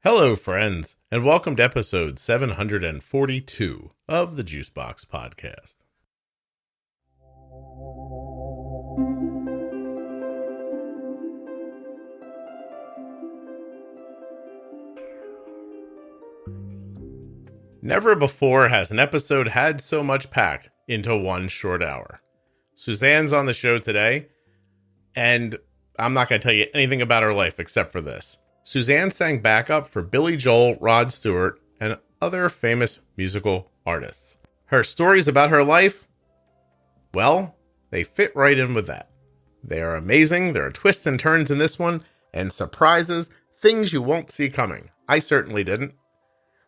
Hello, friends, and welcome to episode 742 of the Juicebox Podcast. Never before has an episode had so much packed into one short hour. Suzanne's on the show today, and I'm not going to tell you anything about her life except for this. Suzanne sang backup for Billy Joel, Rod Stewart, and other famous musical artists. Her stories about her life, well, they fit right in with that. They are amazing. There are twists and turns in this one, and surprises, things you won't see coming. I certainly didn't.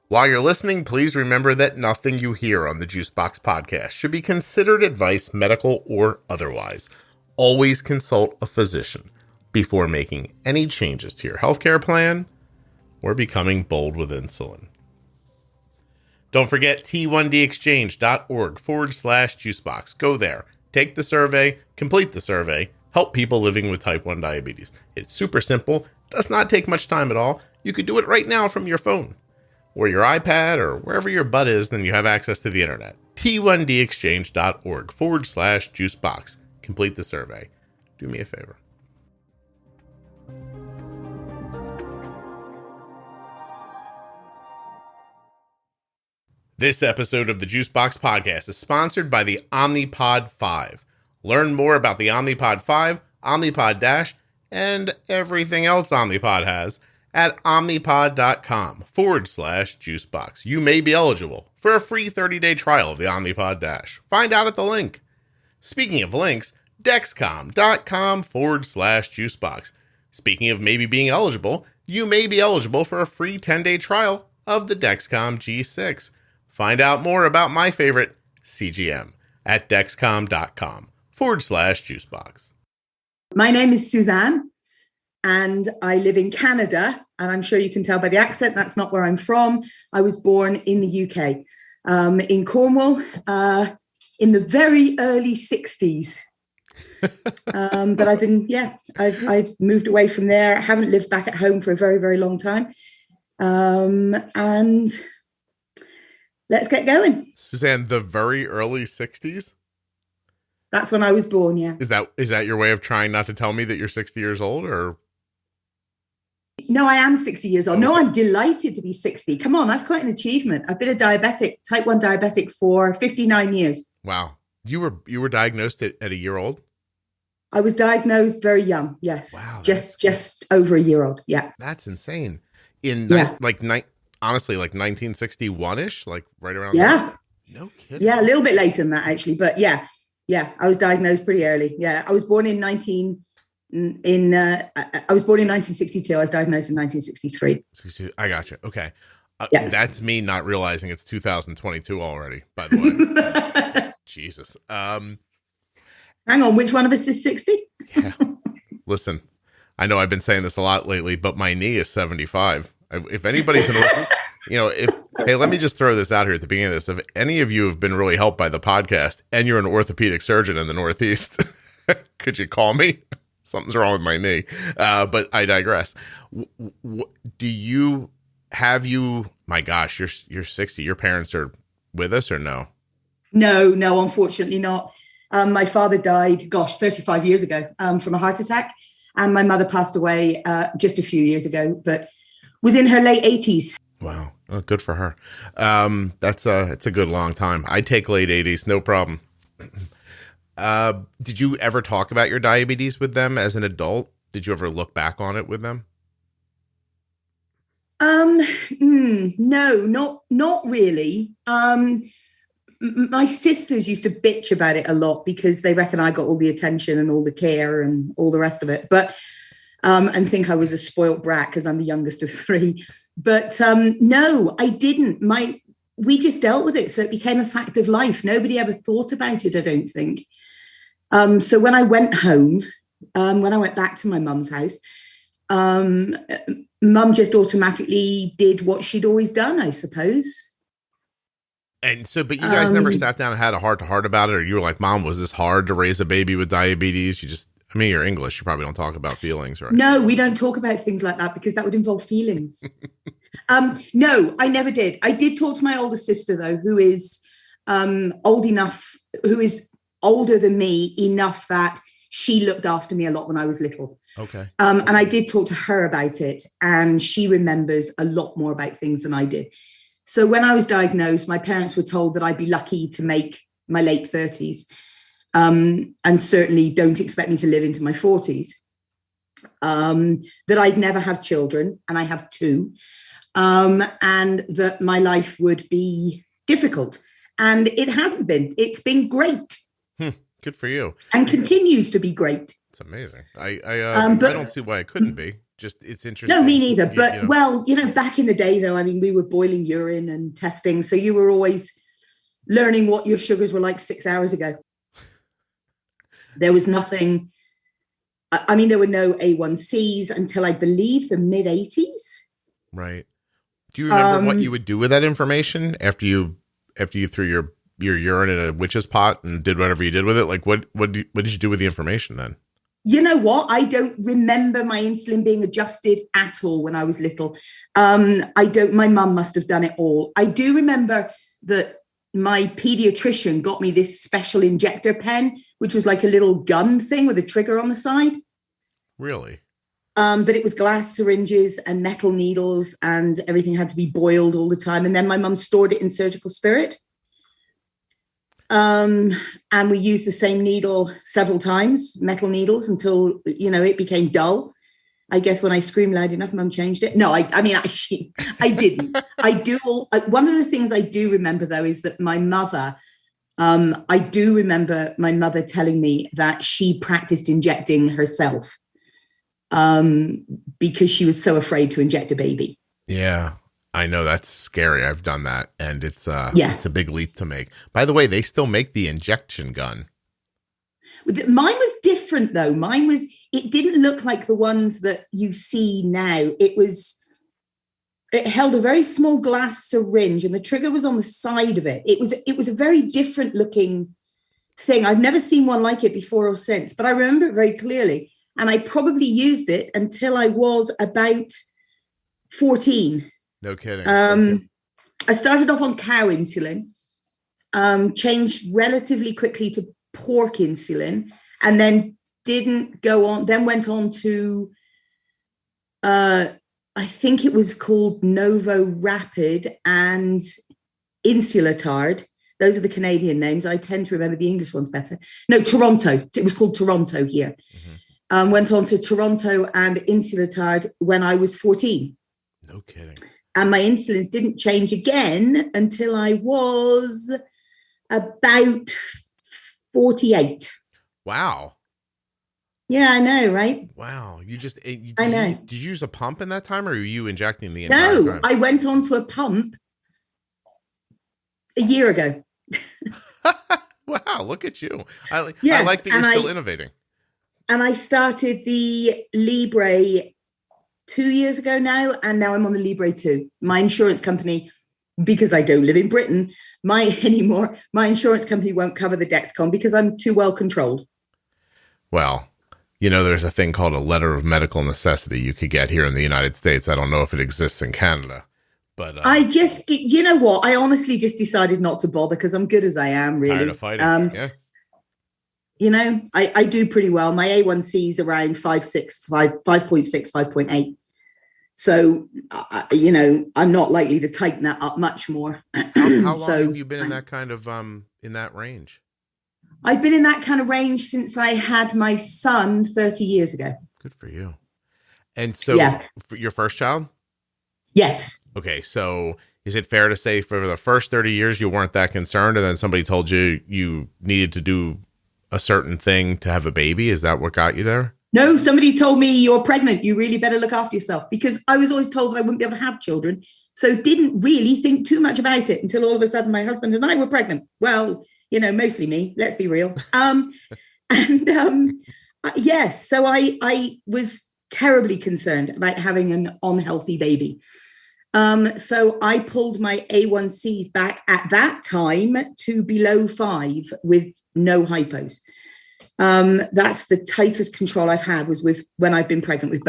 While you're listening, please remember that nothing you hear on the Juicebox Podcast should be considered advice, medical or otherwise. Always consult a physician before making any changes to your healthcare plan or becoming bold with insulin. Don't forget t1dexchange.org/juicebox. Go there, take the survey, complete the survey, help people living with type 1 diabetes. It's super simple, does not take much time at all. You could do it right now from your phone or your iPad or wherever your butt is, then you have access to the internet. t1dexchange.org/juicebox. Complete the survey. Do me a favor. This episode of the Juicebox Podcast is sponsored by the Omnipod 5. Learn more about the Omnipod 5, Omnipod DASH, and everything else Omnipod has at omnipod.com/juicebox. You may be eligible for a free 30-day trial of the Omnipod DASH. Find out at the link. Speaking of links, Dexcom.com/juicebox. Speaking of maybe being eligible, you may be eligible for a free 10-day trial of the Dexcom G6. Find out more about my favorite, CGM, at dexcom.com/juicebox. My name is Suzanne, and I live in Canada, and I'm sure you can tell by the accent that's not where I'm from. I was born in the UK, in Cornwall, in the very early 60s. But I've moved away from there. I haven't lived back at home for a very, very long time. And let's get going. Suzanne, the very early 60s? That's when I was born, yeah. Is that your way of trying not to tell me that you're 60 years old, or? No, I am 60 years old. No, I'm delighted to be 60. Come on, that's quite an achievement. I've been a diabetic, type 1 diabetic for 59 years. Wow. You were diagnosed at a year old? I was diagnosed very young, yes. Wow. Just over a year old, yeah. That's insane. Honestly, like 1961-ish, like right around there? No kidding. Yeah, a little bit later than that, actually. But yeah, I was diagnosed pretty early. Yeah, I was born in 1962. I was diagnosed in 1963. I got you. Okay. Yeah. That's me not realizing it's 2022 already, by the way. Jesus. Hang on, which one of us is 60? Yeah. Listen, I know I've been saying this a lot lately, but my knee is 75. If anybody's hey, let me just throw this out here at the beginning of this. If any of you have been really helped by the podcast and you're an orthopedic surgeon in the Northeast, could you call me? Something's wrong with my knee. But I digress. My gosh, you're 60. Your parents are with us or no? No, unfortunately not. My father died, 35 years ago from a heart attack. And my mother passed away just a few years ago, but was in her late 80s. Wow. Oh, good for her. It's a good long time. I take late 80s, no problem. Did you ever talk about your diabetes with them as an adult? Did you ever look back on it with them? No, not really. My sisters used to bitch about it a lot because they reckon I got all the attention and all the care and all the rest of it. But and think I was a spoilt brat because I'm the youngest of three. But no, I didn't. We just dealt with it. So it became a fact of life. Nobody ever thought about it, I don't think. So when I went home, when I went back to my mum's house, mum just automatically did what she'd always done, I suppose. And so, but you guys never sat down and had a heart-to-heart about it? Or you were like, Mom, was this hard to raise a baby with diabetes? You're English. You probably don't talk about feelings, right? No, we don't talk about things like that because that would involve feelings. No, I never did. I did talk to my older sister, though, who is who is older than me enough that she looked after me a lot when I was little. Okay. And I did talk to her about it, and she remembers a lot more about things than I did. So when I was diagnosed, my parents were told that I'd be lucky to make my late 30s, and certainly don't expect me to live into my 40s, that I'd never have children, and I have 2, and that my life would be difficult. And it hasn't been. It's been great. Good for you. And continues to be great. It's amazing. I don't see why it couldn't be. Just, it's interesting. No, me neither. But, back in the day, though, I mean, we were boiling urine and testing. So you were always learning what your sugars were like 6 hours ago. There was nothing. I mean, there were no A1Cs until I believe the mid-80s. Right. Do you remember what you would do with that information after you threw your urine in a witch's pot and did whatever you did with it? Like, what did you do with the information then? You know what? I don't remember my insulin being adjusted at all when I was little. My mum must have done it all. I do remember that my pediatrician got me this special injector pen, which was like a little gun thing with a trigger on the side. Really? But it was glass syringes and metal needles, and everything had to be boiled all the time. And then my mum stored it in surgical spirit. And we used the same needle several times, metal needles, until, it became dull. I guess when I screamed loud enough, Mum changed it. No, I didn't. One of the things I do remember, though, is that my mother, I do remember my mother telling me that she practiced injecting herself because she was so afraid to inject a baby. Yeah. I know, that's scary. I've done that, and it's a big leap to make. By the way, they still make the injection gun. Mine was different, though. It didn't look like the ones that you see now. It held a very small glass syringe, and the trigger was on the side of it. It was a very different looking thing. I've never seen one like it before or since, but I remember it very clearly. And I probably used it until I was about 14. No kidding. I started off on cow insulin, changed relatively quickly to pork insulin, and then went on to, I think it was called Novo Rapid and Insulatard. Those are the Canadian names. I tend to remember the English ones better. No, Toronto. It was called Toronto here. Mm-hmm. Went on to Toronto and Insulatard when I was 14. No kidding. And my insulins didn't change again until I was about 48. Wow. Yeah, I know, right? Wow. I know. Did you use a pump in that time, or were you injecting the entire time? No, I went on to a pump a year ago. Wow, look at you. I like that you're still innovating. And I started the Libre 2 years ago now, and now I'm on the Libre 2. My insurance company, because I don't live in Britain anymore, my insurance company won't cover the Dexcom because I'm too well controlled. Well, there's a thing called a letter of medical necessity you could get here in the United States. I don't know if it exists in Canada, but I honestly just decided not to bother because I'm good as I am, really. Tired of fighting. Yeah. I do pretty well. My A1C is around 5.6, 5.8. So, I'm not likely to tighten that up much more. How long have you been in that kind of, in that range? I've been in that kind of range since I had my son 30 years ago. Good for you. And so for your first child? Yes. Okay. So is it fair to say for the first 30 years, you weren't that concerned, and then somebody told you needed to do a certain thing to have a baby? Is that what got you there? No, somebody told me, you're pregnant. You really better look after yourself, because I was always told that I wouldn't be able to have children. So didn't really think too much about it until all of a sudden my husband and I were pregnant. Well, mostly me, let's be real. Yes. So I was terribly concerned about having an unhealthy baby. So I pulled my A1Cs back at that time to below 5 with no hypos. That's the tightest control I've had was when I've been pregnant with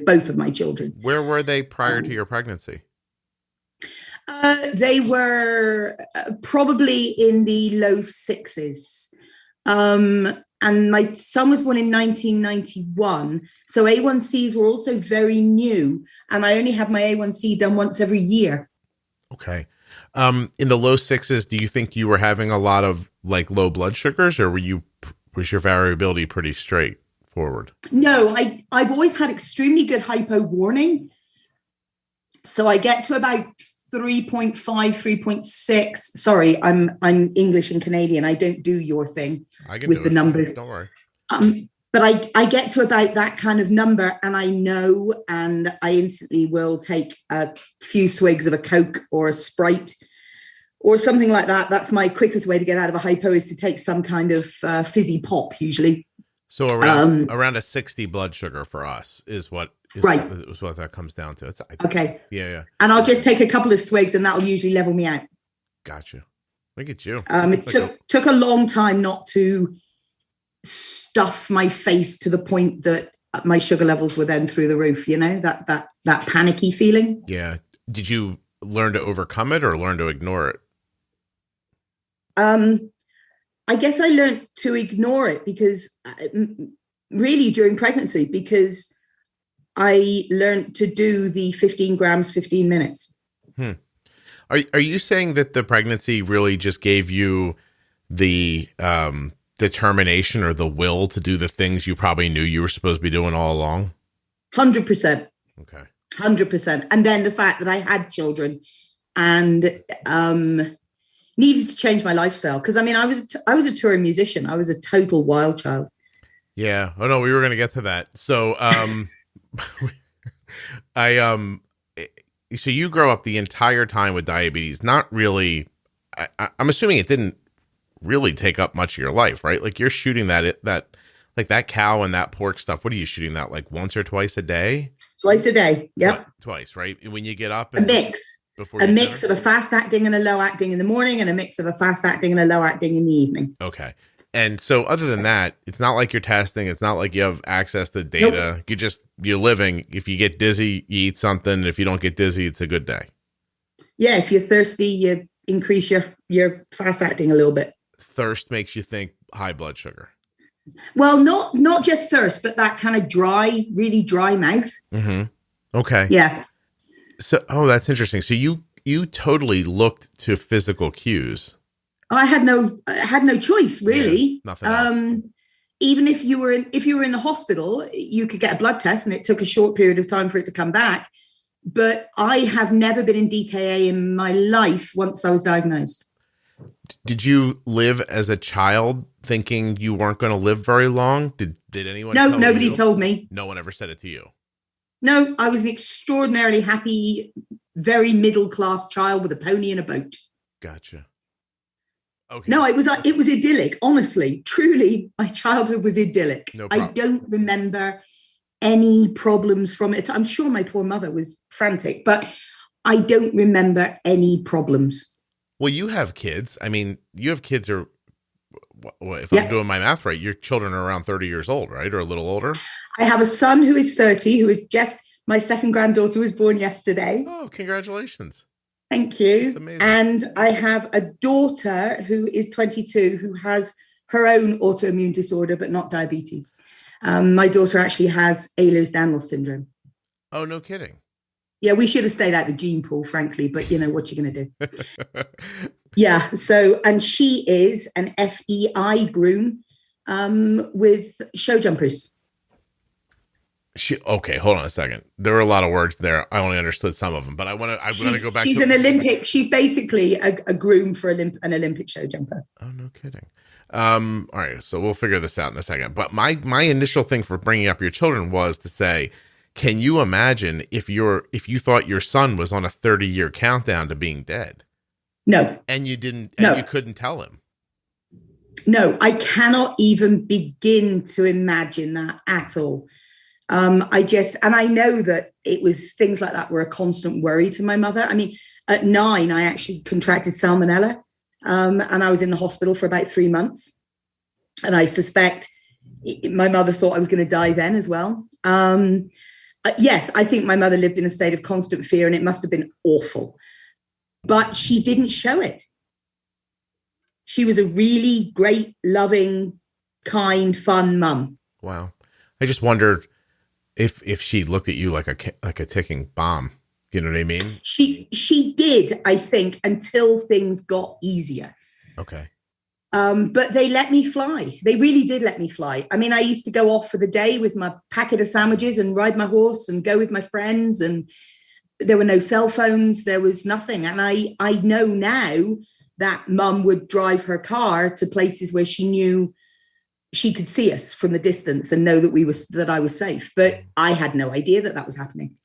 both of my children. Where were they prior to your pregnancy? They were probably in the low sixes. And my son was born in 1991. So A1Cs were also very new. And I only have my A1C done once every year. Okay. In the low sixes, do you think you were having a lot of like low blood sugars, or was your variability pretty straightforward? No, I've always had extremely good hypo warning. So I get to about 3.5, 3.6. Sorry, I'm English and Canadian. I don't do your thing with the numbers. Don't worry. But I get to about that kind of number, and I know, and I instantly will take a few swigs of a Coke or a Sprite or something like that. That's my quickest way to get out of a hypo, is to take some kind of fizzy pop usually. So around a 60 blood sugar for us is what that comes down to. Okay. Yeah. And I'll just take a couple of swigs, and that'll usually level me out. Gotcha. Look at you. It took a long time not to stuff my face to the point that my sugar levels were then through the roof. You know, that panicky feeling. Yeah. Did you learn to overcome it or learn to ignore it? I guess I learned to ignore it because really during pregnancy, because I learned to do the 15 grams, 15 minutes. Are you saying that the pregnancy really just gave you the determination or the will to do the things you probably knew you were supposed to be doing all along? 100%. Okay. 100%. And then the fact that I had children and needed to change my lifestyle. Because I mean, I was a touring musician. I was a total wild child. Yeah. Oh no, we were going to get to that. So, so you grow up the entire time with diabetes. Not really. I'm assuming it didn't really take up much of your life, right? Like you're shooting that like that cow and that pork stuff. What are you shooting that like once or twice a day? Twice a day. Yep. Twice, right? And when you get up, a mix. A mix of a fast acting and a low acting in the morning, and a mix of a fast acting and a low acting in the evening. Okay. And so other than that, it's not like you're testing. It's not like you have access to data. Nope. You're living. If you get dizzy, you eat something. If you don't get dizzy, it's a good day. Yeah. If you're thirsty, you increase your fast acting a little bit. Thirst makes you think high blood sugar. Well, not just thirst, but that kind of really dry mouth. Mm-hmm. Okay. Yeah. So, that's interesting. So you totally looked to physical cues. I had no choice really. Yeah, nothing else. Even if you were in the hospital, you could get a blood test, and it took a short period of time for it to come back. But I have never been in DKA in my life once I was diagnosed. Did you live as a child thinking you weren't going to live very long? Did anyone? No, nobody told me. No one ever said it to you. No, I was an extraordinarily happy, very middle-class child with a pony and a boat. Gotcha. Okay. No, it was idyllic. Honestly, truly, my childhood was idyllic. No problem. I don't remember any problems from it. I'm sure my poor mother was frantic, but I don't remember any problems. Well, you have kids. I mean, you have kids are, if I'm doing my math right, your children are around 30 years old, right? Or a little older? I have a son who is 30, who is my second granddaughter was born yesterday. Oh, congratulations. Thank you. That's amazing. And I have a daughter who is 22, who has her own autoimmune disorder, but not diabetes. My daughter actually has Ehlers-Danlos syndrome. Oh, no kidding. Yeah, we should have stayed out the gene pool, frankly, but you know, what you're going to do. Yeah. So, and she is an FEI groom with show jumpers. Okay, hold on a second. There were a lot of words there. I only understood some of them, but I want to go back. She's an Olympic. She's basically a groom for an Olympic show jumper. Oh, no kidding. All right, so we'll figure this out in a second. But my initial thing for bringing up your children was to say, can you imagine if you thought your son was on a 30-year countdown to being dead? No. And you didn't. And you couldn't tell him. No, I cannot even begin to imagine that at all. I know that it was things like that were a constant worry to my mother. I mean, at 9, I actually contracted salmonella, and I was in the hospital for about 3 months. And I suspect my mother thought I was going to die then as well. Yes, I think my mother lived in a state of constant fear, and it must have been awful. but she didn't show it. She was a really great, loving, kind, fun mum. Wow. I just wondered if she looked at you like a ticking bomb. You know what I mean? She did, I think, until things got easier. Okay. But they let me fly. They really did let me fly. I mean, I used to go off for the day with my packet of sandwiches and ride my horse and go with my friends. And there were no cell phones. There was nothing. And I know now that mum would drive her car to places where she knew she could see us from the distance and know that I was safe. But I had no idea that was happening.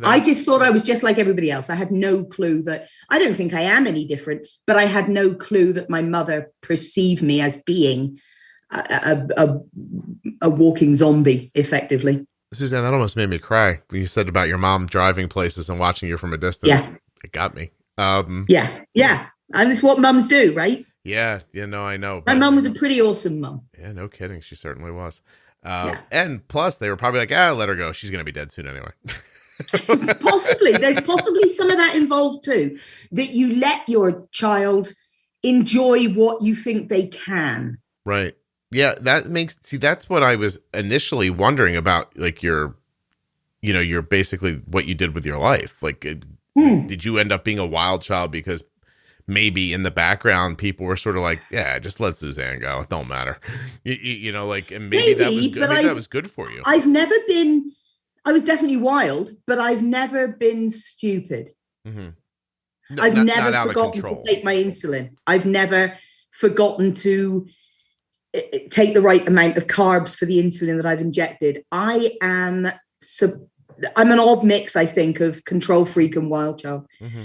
I just thought I was just like everybody else. I had no clue that, I don't think I am any different, but I had no clue that my mother perceived me as being a walking zombie, effectively. Suzanne, that almost made me cry when you said about your mom driving places and watching you from a distance. Yeah. It got me. Yeah. And it's what mums do, right? Yeah. No, I know. My mum was a pretty awesome mum. Yeah, no kidding. She certainly was. And plus, they were probably like, let her go. She's going to be dead soon anyway. Possibly. There's possibly some of that involved too, that you let your child enjoy what you think they can. Right. Yeah, that's what I was initially wondering about, like you're basically what you did with your life. Like, did you end up being a wild child because maybe in the background people were sort of like, yeah, just let Suzanne go. It don't matter. And maybe that was good. Maybe that was good for you. I was definitely wild, but I've never been stupid. Mm-hmm. I've never forgotten to take my insulin. I've never forgotten to take the right amount of carbs for the insulin that I've injected. I'm an odd mix, I think, of control freak and wild child. Mm-hmm.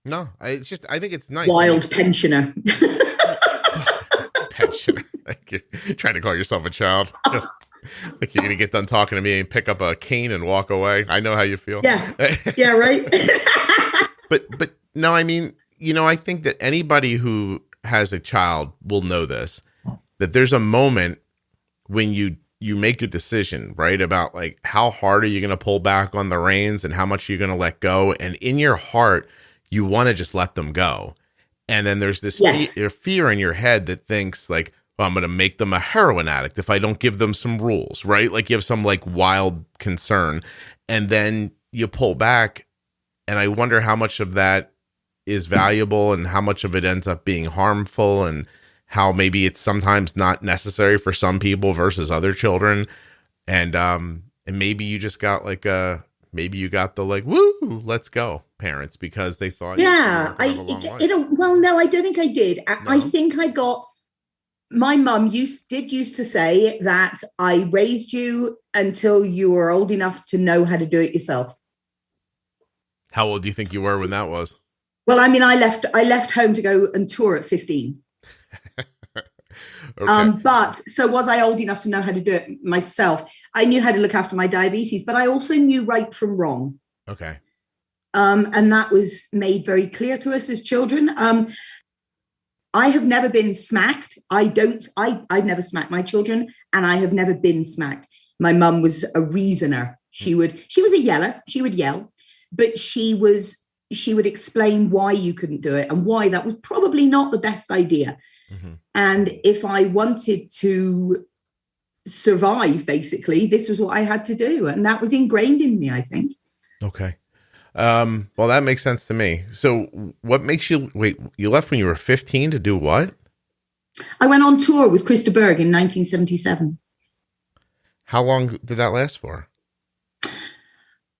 No, I think it's nice. Wild pensioner. Pensioner. Like you're trying to call yourself a child. Like you're going to get done talking to me and pick up a cane and walk away. I know how you feel. Yeah. Yeah, right. But no, I mean, I think that anybody who has a child will know this, that there's a moment when you make a decision, right? About like, how hard are you going to pull back on the reins and how much are you going to let go? And in your heart, you want to just let them go. And then there's this fear in your head that thinks like, well, I'm going to make them a heroin addict if I don't give them some rules, right? Like you have some like wild concern and then you pull back. And I wonder how much of that is valuable and how much of it ends up being harmful and how maybe it's sometimes not necessary for some people versus other children. And maybe you just got like maybe you got the like, woo, let's go parents because they thought, well, no, I don't think I did. No? I think I got, my mum used to say that I raised you until you were old enough to know how to do it yourself. How old do you think you were when that was? Well, I mean, I left home to go and tour at 15. Okay. But so was I old enough to know how to do it myself? I knew how to look after my diabetes, but I also knew right from wrong. Okay. And that was made very clear to us as children. I have never been smacked. I've never smacked my children, and I have never been smacked. My mum was a reasoner. She was a yeller. She would yell, but she would explain why you couldn't do it and why that was probably not the best idea. Mm-hmm. And if I wanted to survive, basically, this was what I had to do. And that was ingrained in me, I think. Okay. Well, that makes sense to me. So what makes you left when you were 15 to do what? I went on tour with Krista Berg in 1977. How long did that last for?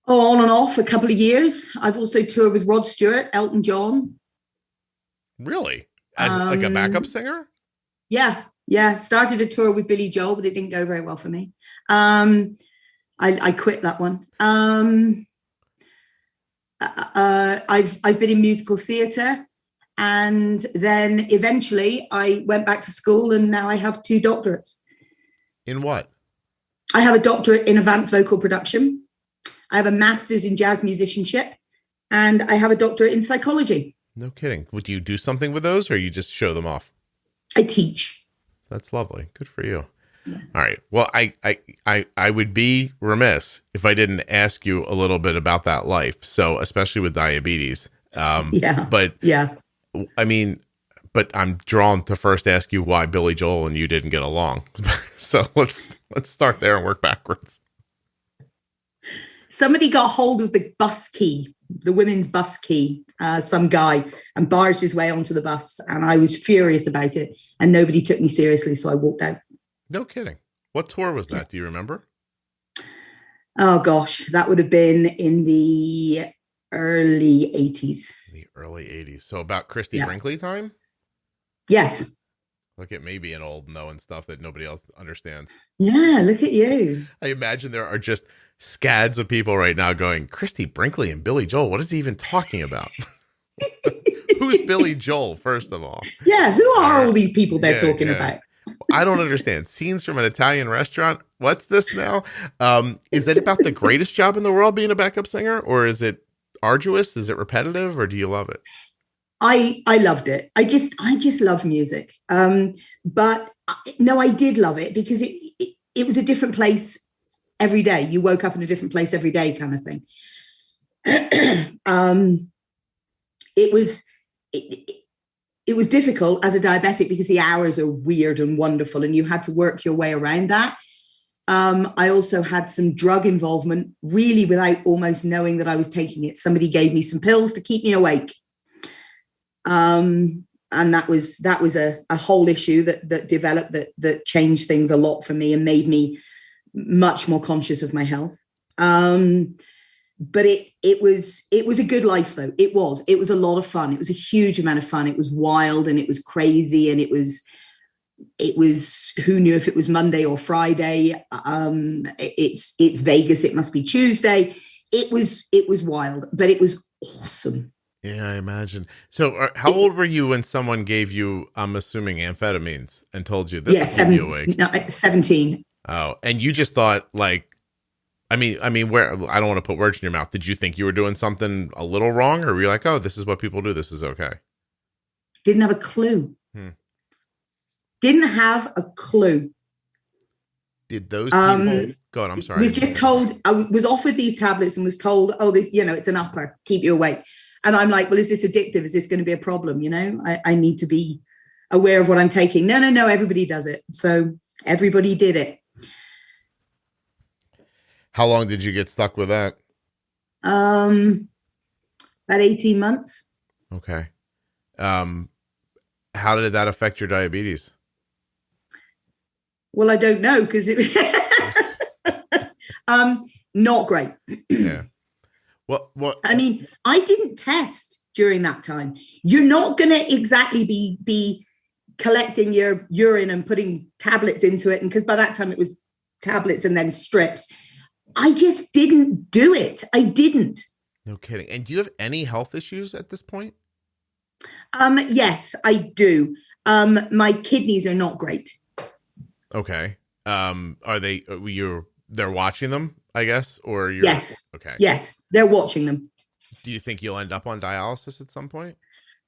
Oh, on and off, a couple of years. I've also toured with Rod Stewart, Elton John. Really? As like a backup singer? Yeah. Started a tour with Billy Joel, but it didn't go very well for me. I quit that one. I've been in musical theatre, and then eventually I went back to school, and now I have 2 doctorates. In what? I have a doctorate in advanced vocal production. I have a master's in jazz musicianship, and I have a doctorate in psychology. No kidding. Would you do something with those, or you just show them off? I teach. That's lovely. Good for you. Yeah. All right. Well, I would be remiss if I didn't ask you a little bit about that life. So, especially with diabetes, Yeah. But yeah. I mean, but I'm drawn to first ask you why Billy Joel and you didn't get along. So let's start there and work backwards. Somebody got hold of the bus key, the women's bus key, some guy, and barged his way onto the bus. And I was furious about it. And nobody took me seriously. So I walked out. No kidding. What tour was that? Do you remember? Oh, gosh. That would have been in the early 80s. The early 80s. So about Christy Brinkley time? Yes. Look at me being old knowing stuff that nobody else understands. Yeah, look at you. I imagine there are just scads of people right now going, Christy Brinkley and Billy Joel, what is he even talking about? Who's Billy Joel, first of all? Yeah, who are all these people they're talking about? I don't understand. Scenes from an Italian restaurant? What's this now? Is it about the greatest job in the world being a backup singer? Or is it arduous? Is it repetitive? Or do you love it? I loved it. I just love music. But no, I did love it because it was a different place every day. You woke up in a different place every day, kind of thing. It was difficult as a diabetic because the hours are weird and wonderful, and you had to work your way around that. I also had some drug involvement, really without almost knowing that I was taking it. Somebody gave me some pills to keep me awake. And that was a whole issue that developed that changed things a lot for me and made me much more conscious of my health. But it was a good life though. It was a lot of fun. It was a huge amount of fun. It was wild and it was crazy. And it was, who knew if it was Monday or Friday? It's Vegas. It must be Tuesday. It was wild, but it was awesome. Yeah, I imagine. So how old were you when someone gave you, I'm assuming, amphetamines and told you this will keep you awake? No, 17. Oh, and you just thought like, I mean, where, I don't want to put words in your mouth. Did you think you were doing something a little wrong, or were you like, oh, this is what people do, this is okay? Didn't have a clue. Didn't have a clue. Did those people, God, I'm sorry. Was just told, I was offered these tablets and was told, oh, this, it's an upper, keep you awake. And I'm like, well, is this addictive? Is this going to be a problem? I need to be aware of what I'm taking. No, everybody does it. So everybody did it. How long did you get stuck with that? About 18 months. Okay. How did that affect your diabetes? Well, I don't know because it was not great. Yeah. What? I mean, I didn't test during that time. You're not going to exactly be collecting your urine and putting tablets into it. And because by that time it was tablets and then strips. I just didn't do it. I didn't. No kidding. And do you have any health issues at this point? Yes, I do. My kidneys are not great. Okay. Are they're watching them, I guess, or you're... Yes. Okay. Yes, they're watching them. Do you think you'll end up on dialysis at some point?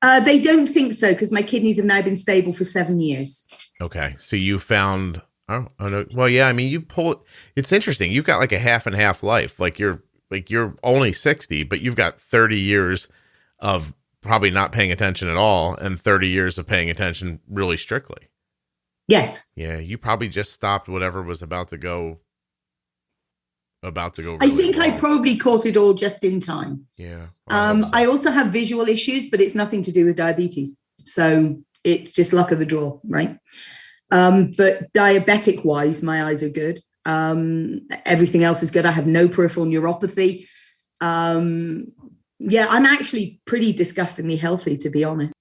They don't think so because my kidneys have now been stable for 7 years. Okay. So you found... Oh no. Well, yeah. I mean, you pull it. It's interesting. You've got like a half and half life. Like you're only 60, but you've got 30 years of probably not paying attention at all, and 30 years of paying attention really strictly. Yes. Yeah. You probably just stopped whatever was about to go. Really I think wrong. I probably caught it all just in time. Yeah. I also have visual issues, but it's nothing to do with diabetes. So it's just luck of the draw, right? But diabetic wise, my eyes are good. Everything else is good. I have no peripheral neuropathy. Yeah, I'm actually pretty disgustingly healthy, to be honest.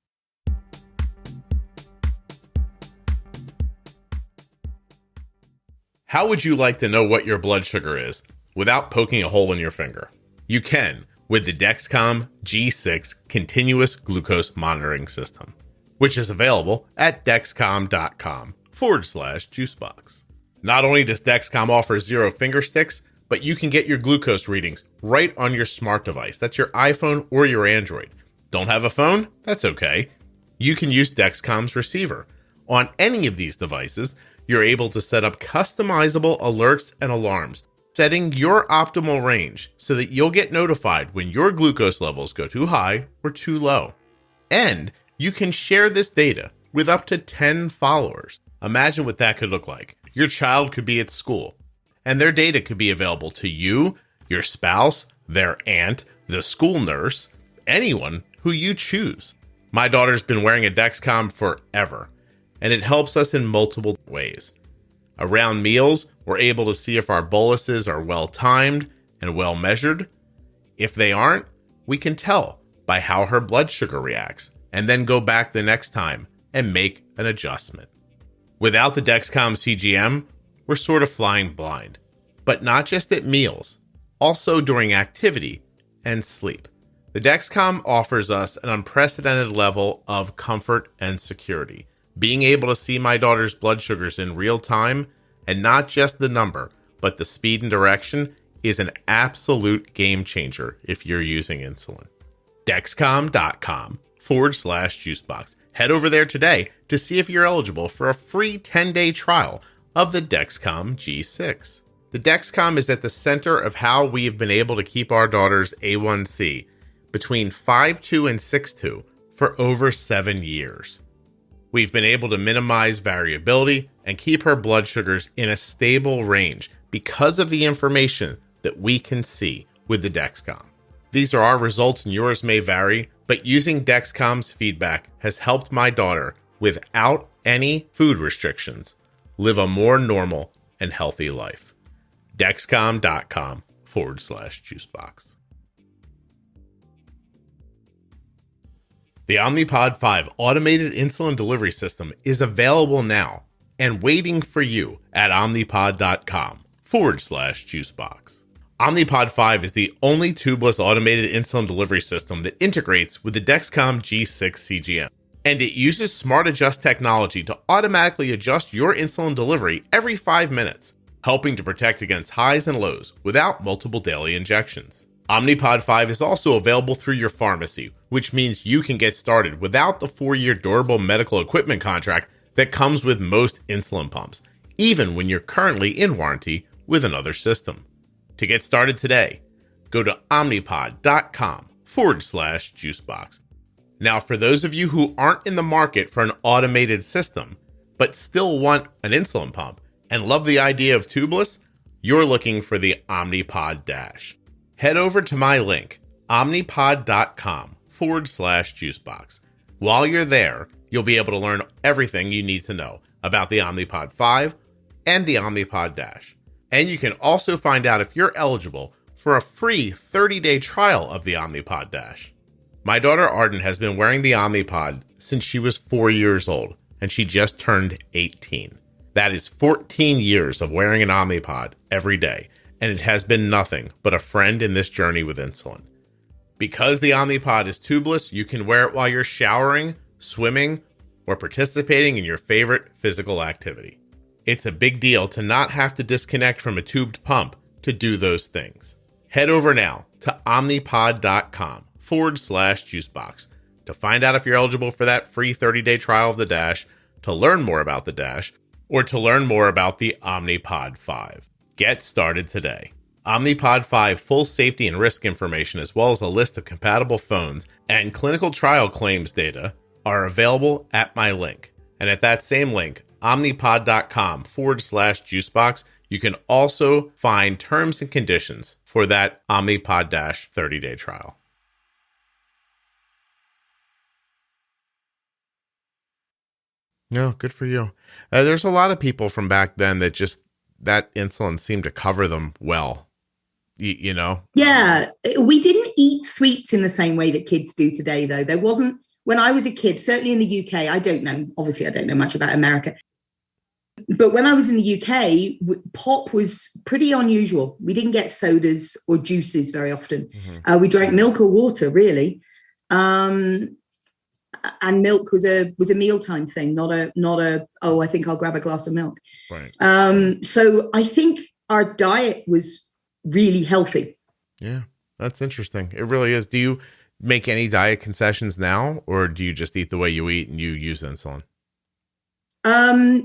How would you like to know what your blood sugar is without poking a hole in your finger? You can with the Dexcom G6 continuous glucose monitoring system, which is available at dexcom.com/juicebox. Not only does Dexcom offer 0 finger sticks, but you can get your glucose readings right on your smart device. That's your iPhone or your Android. Don't have a phone? That's okay. You can use Dexcom's receiver. On any of these devices, you're able to set up customizable alerts and alarms setting your optimal range so that you'll get notified when your glucose levels go too high or too low. And you can share this data with up to 10 followers. Imagine what that could look like. Your child could be at school, and their data could be available to you, your spouse, their aunt, the school nurse, anyone who you choose. My daughter's been wearing a Dexcom forever, and it helps us in multiple ways. Around meals, we're able to see if our boluses are well timed and well measured. If they aren't, we can tell by how her blood sugar reacts, and then go back the next time and make an adjustment. Without the Dexcom CGM, we're sort of flying blind, but not just at meals, also during activity and sleep. The Dexcom offers us an unprecedented level of comfort and security. Being able to see my daughter's blood sugars in real time, and not just the number, but the speed and direction, is an absolute game changer if you're using insulin. Dexcom.com/Juicebox. Head over there today to see if you're eligible for a free 10-day trial of the Dexcom G6. The Dexcom is at the center of how we've been able to keep our daughter's A1C between 5.2 and 6.2 for over 7 years. We've been able to minimize variability and keep her blood sugars in a stable range because of the information that we can see with the Dexcom. These are our results and yours may vary, but using Dexcom's feedback has helped my daughter, without any food restrictions, live a more normal and healthy life. Dexcom.com/Juicebox. The Omnipod 5 automated insulin delivery system is available now and waiting for you at omnipod.com/Juicebox. Omnipod 5 is the only tubeless automated insulin delivery system that integrates with the Dexcom G6 CGM. And it uses Smart Adjust technology to automatically adjust your insulin delivery every 5 minutes, helping to protect against highs and lows without multiple daily injections. Omnipod 5 is also available through your pharmacy, which means you can get started without the 4-year durable medical equipment contract that comes with most insulin pumps, even when you're currently in warranty with another system. To get started today, go to omnipod.com/Juicebox. Now, for those of you who aren't in the market for an automated system, but still want an insulin pump and love the idea of tubeless, you're looking for the Omnipod DASH. Head over to my link, omnipod.com/Juicebox. While you're there, you'll be able to learn everything you need to know about the Omnipod 5 and the Omnipod DASH. And you can also find out if you're eligible for a free 30-day trial of the Omnipod DASH. My daughter Arden has been wearing the Omnipod since she was 4 years old, and she just turned 18. That is 14 years of wearing an Omnipod every day, and it has been nothing but a friend in this journey with insulin. Because the Omnipod is tubeless, you can wear it while you're showering, swimming, or participating in your favorite physical activity. It's a big deal to not have to disconnect from a tubed pump to do those things. Head over now to omnipod.com/Juicebox to find out if you're eligible for that free 30-day trial of the Dash, to learn more about the Dash, or to learn more about the Omnipod 5. Get started today. Omnipod 5 full safety and risk information, as well as a list of compatible phones and clinical trial claims data, are available at my link. And at that same link, omnipod.com/Juicebox, you can also find terms and conditions for that Omnipod Dash 30-day trial. No, good for you. There's a lot of people from back then that just, that insulin seemed to cover them well, you know? Yeah, we didn't eat sweets in the same way that kids do today, though. There wasn't, when I was a kid, certainly in the UK, I don't know, obviously I don't know much about America, but when I was in the UK, pop was pretty unusual. We didn't get sodas or juices very often. Mm-hmm. We drank milk or water, really. And milk was a mealtime thing, not a oh, I think I'll grab a glass of milk. Right. So I think our diet was really healthy. Yeah, that's interesting. It really is. Do you make any diet concessions now, or do you just eat the way you eat and you use insulin?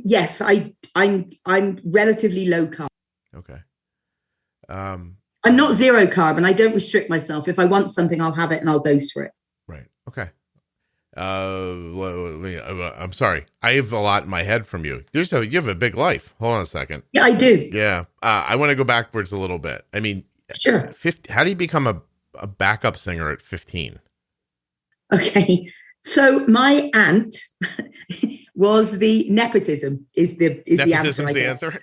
Yes, I'm relatively low carb. Okay. I'm not zero carb, and I don't restrict myself. If I want something, I'll have it and I'll dose for it. Right. Okay. I'm sorry. I have a lot in my head from you. You have a big life. Hold on a second. Yeah, I do. Yeah. I want to go backwards a little bit. I mean, sure. How do you become a backup singer at 15? Okay. So my aunt was the nepotism is the answer. The answer?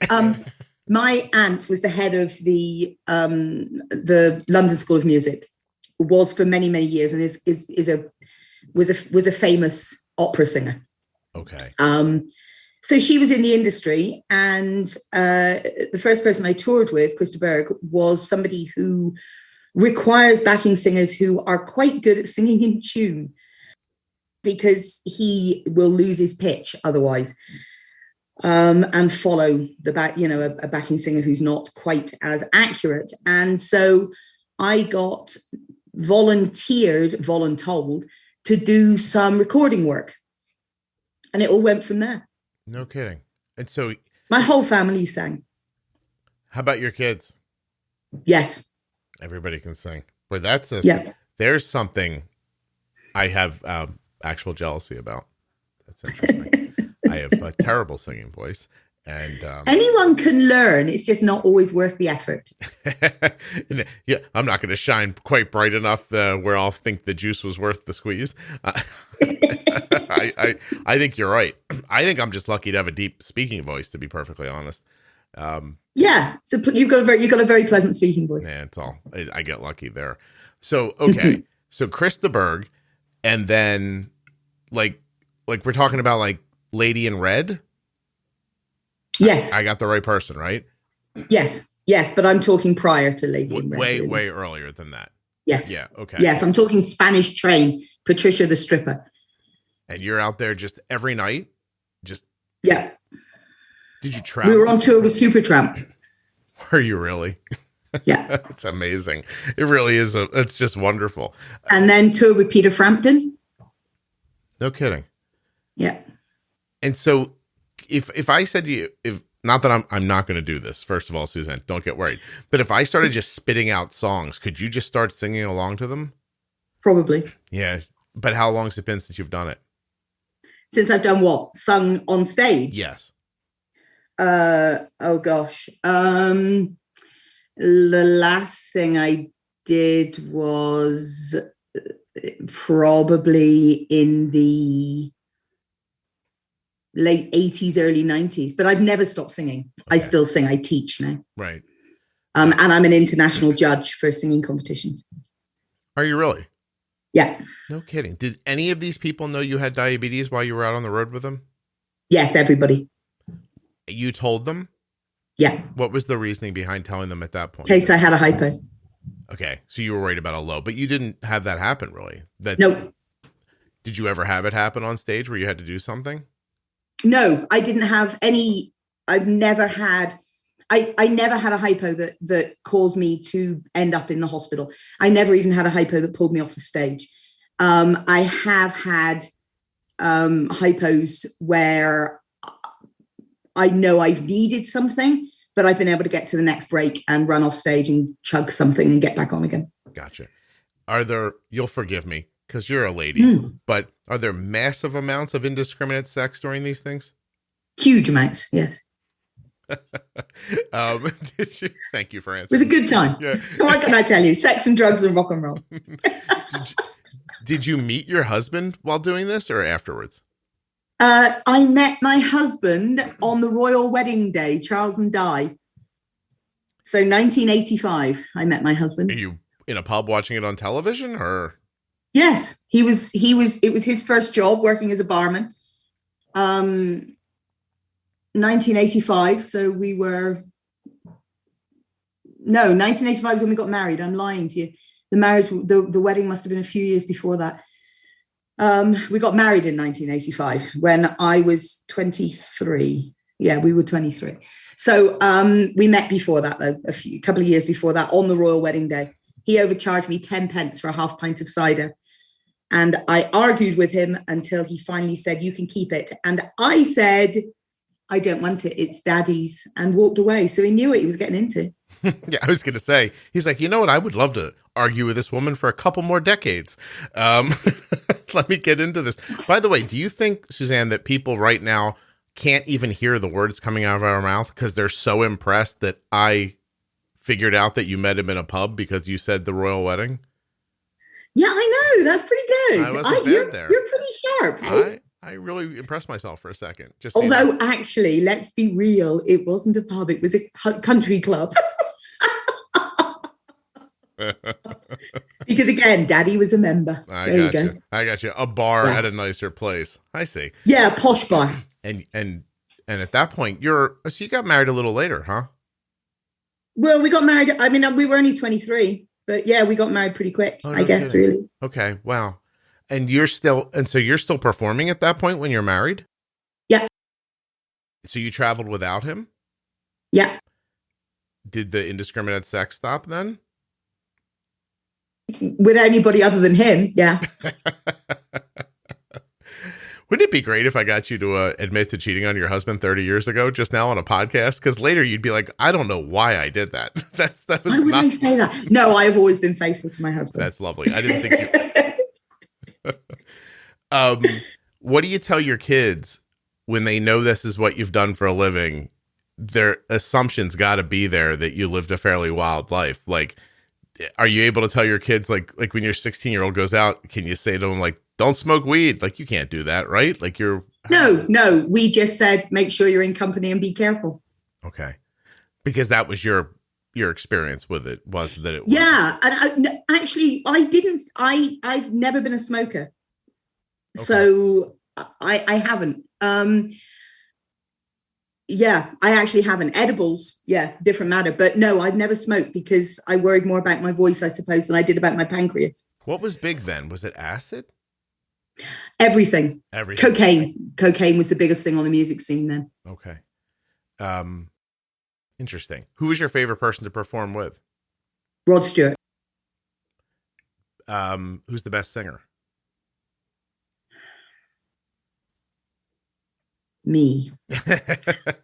My aunt was the head of the London School of Music, was for many, many years, and was a famous opera singer. Okay. So she was in the industry, and the first person I toured with, Krista Berg, was somebody who requires backing singers who are quite good at singing in tune, because he will lose his pitch otherwise. And follow the back, a backing singer who's not quite as accurate. And so I got voluntold to do some recording work. And it all went from there. No kidding. And so my whole family sang. How about your kids? Yes. Everybody can sing. But there's something I have actual jealousy about. That's interesting. I have a terrible singing voice, and anyone can learn. It's just not always worth the effort. Yeah, I'm not going to shine quite bright enough where I'll think the juice was worth the squeeze. I think you're right. I think I'm just lucky to have a deep speaking voice, to be perfectly honest. Yeah, so you've got a very pleasant speaking voice. Yeah, it's all. I get lucky there. So okay, so Krista Berg, and then like we're talking about like Lady in Red? Yes. I got the right person, right? Yes, but I'm talking prior to Lady in Red. Way earlier than that. Yes. Yeah, okay. Yes, I'm talking Spanish Train, Patricia the Stripper. And you're out there just every night? Yeah. Did you travel? We were on tour with Supertramp. Were you really? Yeah. It's amazing. It really is. It's just wonderful. And then tour with Peter Frampton. No kidding. Yeah. And so if I said to you, not that I'm not going to do this, first of all, Suzanne, don't get worried. But if I started just spitting out songs, could you just start singing along to them? Probably. Yeah. But how long has it been since you've done it? Since I've done what? Sung on stage? Yes. Oh gosh. The last thing I did was probably in the late 80s, early 90s, but I've never stopped singing. Okay. I still sing. I teach now. Right. And I'm an international judge for singing competitions. Are you really? Yeah. No kidding. Did any of these people know you had diabetes while you were out on the road with them? Yes, everybody. You told them? Yeah. What was the reasoning behind telling them at that point? In case I had a hypo. Okay. So you were worried about a low, but you didn't have that happen, really? Nope. Did you ever have it happen on stage where you had to do something? No, I didn't have any. I've never had, I never had a hypo that caused me to end up in the hospital. I never even had a hypo that pulled me off the stage. I have had hypos where I know I've needed something, but I've been able to get to the next break and run off stage and chug something and get back on again. Gotcha. You'll forgive me because you're a lady, but are there massive amounts of indiscriminate sex during these things? Huge amounts, yes. Thank you for answering. With a good time. Yeah. What can I tell you? Sex and drugs and rock and roll. Did you meet your husband while doing this or afterwards? I met my husband on the royal wedding day, Charles and Di. So 1985, I met my husband. Are you in a pub watching it on television or? Yes, it was his first job working as a barman. 1985. So 1985 is when we got married. I'm lying to you. The wedding must have been a few years before that. We got married in 1985 when I was 23. Yeah, we were 23. So we met before that, though, a couple of years before that on the royal wedding day. He overcharged me 10 pence for a half pint of cider. And I argued with him until he finally said, "You can keep it." And I said, I don't want it. It's daddy's, and walked away. So he knew what he was getting into. Yeah, I was going to say, he's like, you know what? I would love to argue with this woman for a couple more decades. Let me get into this. By the way, do you think, Suzanne, that people right now can't even hear the words coming out of our mouth because they're so impressed that I figured out that you met him in a pub because you said the royal wedding? Yeah, I know. That's pretty good. I wasn't bad there. You're pretty sharp. Hey? I really impressed myself for a second. Although, actually, let's be real. It wasn't a pub. It was a country club. Because, again, daddy was a member. I got you. A bar at a nicer place. I see. Yeah, a posh bar. And at that point, so you got married a little later, huh? Well, we got married. I mean, we were only 23, but yeah, we got married pretty quick, I guess, really. Okay. Wow. And so you're still performing at that point when you're married? Yeah. So you traveled without him? Yeah. Did the indiscriminate sex stop then? With anybody other than him, yeah. Wouldn't it be great if I got you to admit to cheating on your husband 30 years ago, just now on a podcast? Because later you'd be like, I don't know why I did that. Why would I say that? No, I've always been faithful to my husband. That's lovely. I didn't think you... What do you tell your kids when they know this is what you've done for a living? Their assumptions got to be there that you lived a fairly wild life. Like, are you able to tell your kids, like when your 16-year-old goes out, can you say to them, like, don't smoke weed? Like, you can't do that, right? Like, No. We just said, make sure you're in company and be careful. Okay. Because that was your experience with it, was that it was. Yeah. And actually, I've never been a smoker. Okay. So I haven't. Yeah, I actually haven't. Edibles, yeah, different matter. But no, I've never smoked because I worried more about my voice, I suppose, than I did about my pancreas. What was big then? Was it acid? Everything. Cocaine was the biggest thing on the music scene then. Okay. Interesting. Who was your favorite person to perform with? Rod Stewart. Who's the best singer? Me. It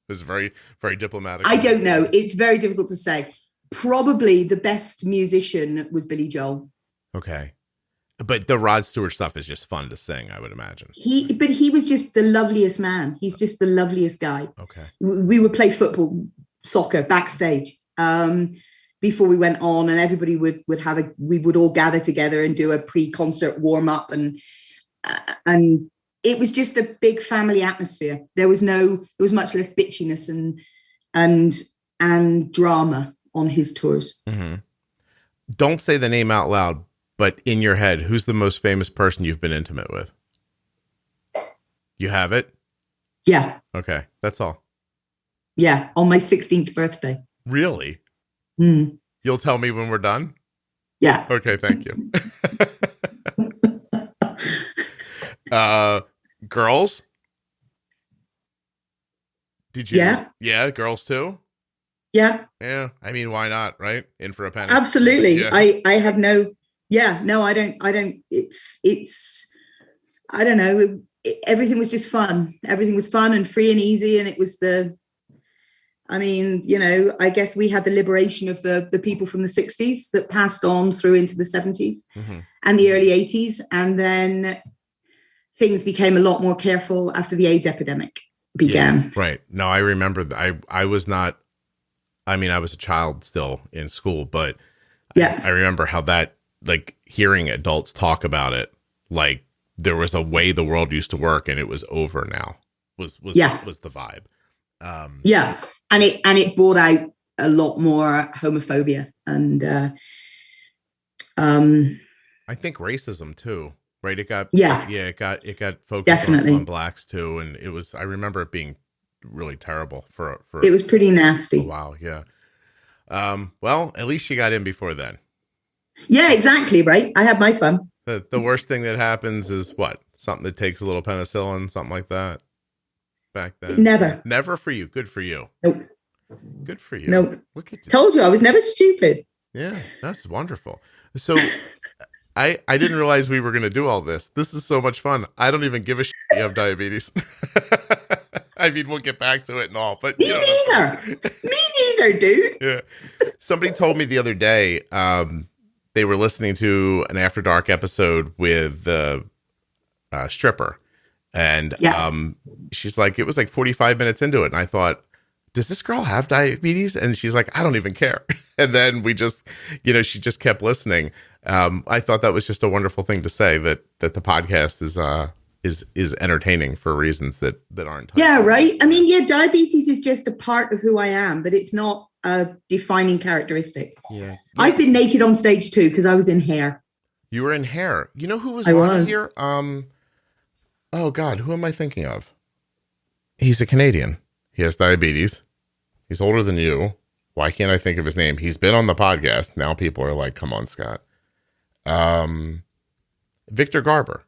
was very, very diplomatic. I don't know. It's very difficult to say. Probably the best musician was Billy Joel. Okay. But the Rod Stewart stuff is just fun to sing, I would imagine. But he was just the loveliest man. He's just the loveliest guy. Okay. We would play soccer backstage before we went on, and everybody would we would all gather together and do a pre-concert warm up, and it was just a big family atmosphere. There was much less bitchiness and drama on his tours. Mm-hmm. Don't say the name out loud, but in your head, who's the most famous person you've been intimate with? You have it? Yeah. Okay. That's all. Yeah. On my 16th birthday. Really? Mm. You'll tell me when we're done? Yeah. Okay. Thank you. Girls? Did you? Yeah. Girls too? Yeah. Yeah. I mean, why not? Right. In for a penny. Absolutely. Yeah. I have no, I don't, it's, I don't know. Everything was just fun. Everything was fun and free and easy. And it was I guess we had the liberation of the people from the 60s that passed on through into the 70s mm-hmm. and the early 80s. And then things became a lot more careful after the AIDS epidemic began. Yeah, right. No, I remember I was not, I was a child still in school, but yeah, I remember how that, like, hearing adults talk about it, like there was a way the world used to work and it was over now was the vibe. Yeah. And it brought out a lot more homophobia and I think racism too, right? It got focused on blacks too, and it was, I remember it being really terrible for it was pretty nasty. Wow, yeah. Well, at least she got in before then. Yeah, exactly, right? I had my fun. The worst thing that happens is what? Something that takes a little penicillin, something like that. Back then. Never for you. Good for you. Nope. Good for you. Nope. Look at you. Told you I was never stupid. Yeah, that's wonderful. So I didn't realize we were going to do all this. This is so much fun. I don't even give a shit you have diabetes. I mean, we'll get back to it and all, but Me neither. Me neither, dude. Yeah. Somebody told me the other day, they were listening to an After Dark episode with the stripper, and she's like, it was like 45 minutes into it, and I thought, does this girl have diabetes? And she's like, I don't even care. And then we just, she just kept listening. I thought that was just a wonderful thing to say, that the podcast is entertaining for reasons that aren't. Yeah, right. I mean, diabetes is just a part of who I am, but it's not a defining characteristic. Yeah. I've been naked on stage too because I was in hair. You were in hair. You know who was on here? Oh God, who am I thinking of? He's a Canadian. He has diabetes. He's older than you. Why can't I think of his name? He's been on the podcast. Now people are like, come on, Scott. Victor Garber.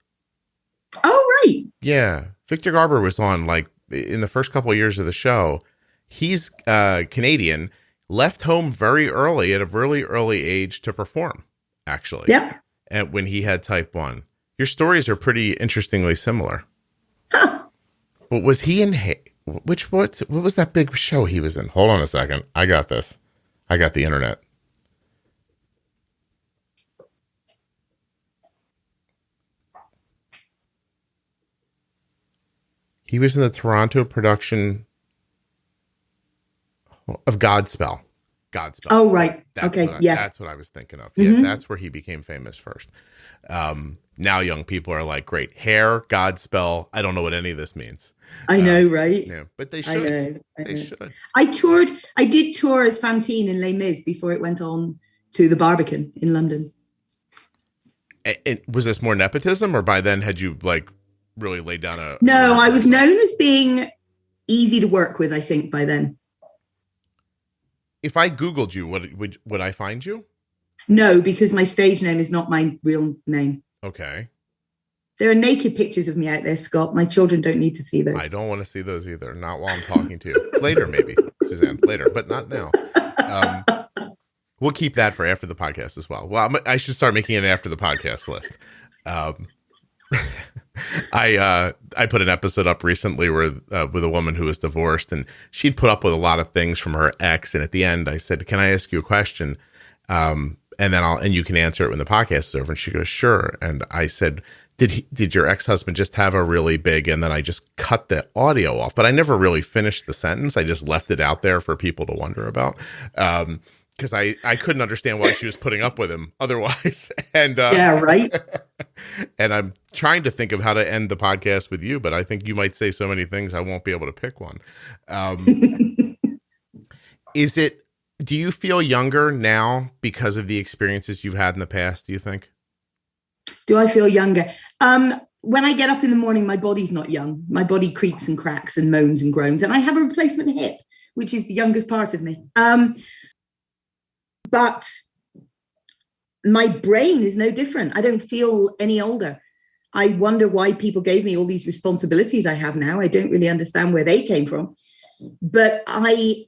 Oh, right. Yeah. Victor Garber was on like in the first couple of years of the show. He's Canadian, left home very early at a really early age to perform, actually. Yep. And when he had type 1. Your stories are pretty interestingly similar. Huh. But was he in what was that big show he was in? Hold on a second. I got this. I got the internet. He was in the Toronto production of Godspell. Godspell. Oh, right. That's that's what I was thinking of. Yeah, that's where he became famous first. Now young people are like, great, hair, Godspell. I don't know what any of this means. I know, right? Yeah, but they should. They should. I did tour as Fantine in Les Mis before it went on to the Barbican in London. And was this more nepotism, or by then had you like really laid down a... No, I was known as being easy to work with, I think, by then. If I Googled you, would I find you? No, because my stage name is not my real name. Okay. There are naked pictures of me out there, Scott. My children don't need to see those. I don't want to see those either. Not while I'm talking to you. Later, maybe, Suzanne. Later, but not now. We'll keep that for after the podcast as well. Well, I should start making an after the podcast list. I put an episode up recently where with a woman who was divorced, and she'd put up with a lot of things from her ex. And at the end, I said, "Can I ask you a question?" And then you can answer it when the podcast is over. And she goes, "Sure." And I said, Did your ex-husband just have a really big?" And then I just cut the audio off, but I never really finished the sentence. I just left it out there for people to wonder about. Because I couldn't understand why she was putting up with him otherwise. And yeah, right. And I'm trying to think of how to end the podcast with you, but I think you might say so many things I won't be able to pick one. Do you feel younger now because of the experiences you've had in the past, do you think? Do I feel younger? When I get up in the morning, my body's not young. My body creaks and cracks and moans and groans, and I have a replacement hip, which is the youngest part of me. But my brain is no different. I don't feel any older. I wonder why people gave me all these responsibilities I have now. I don't really understand where they came from. But I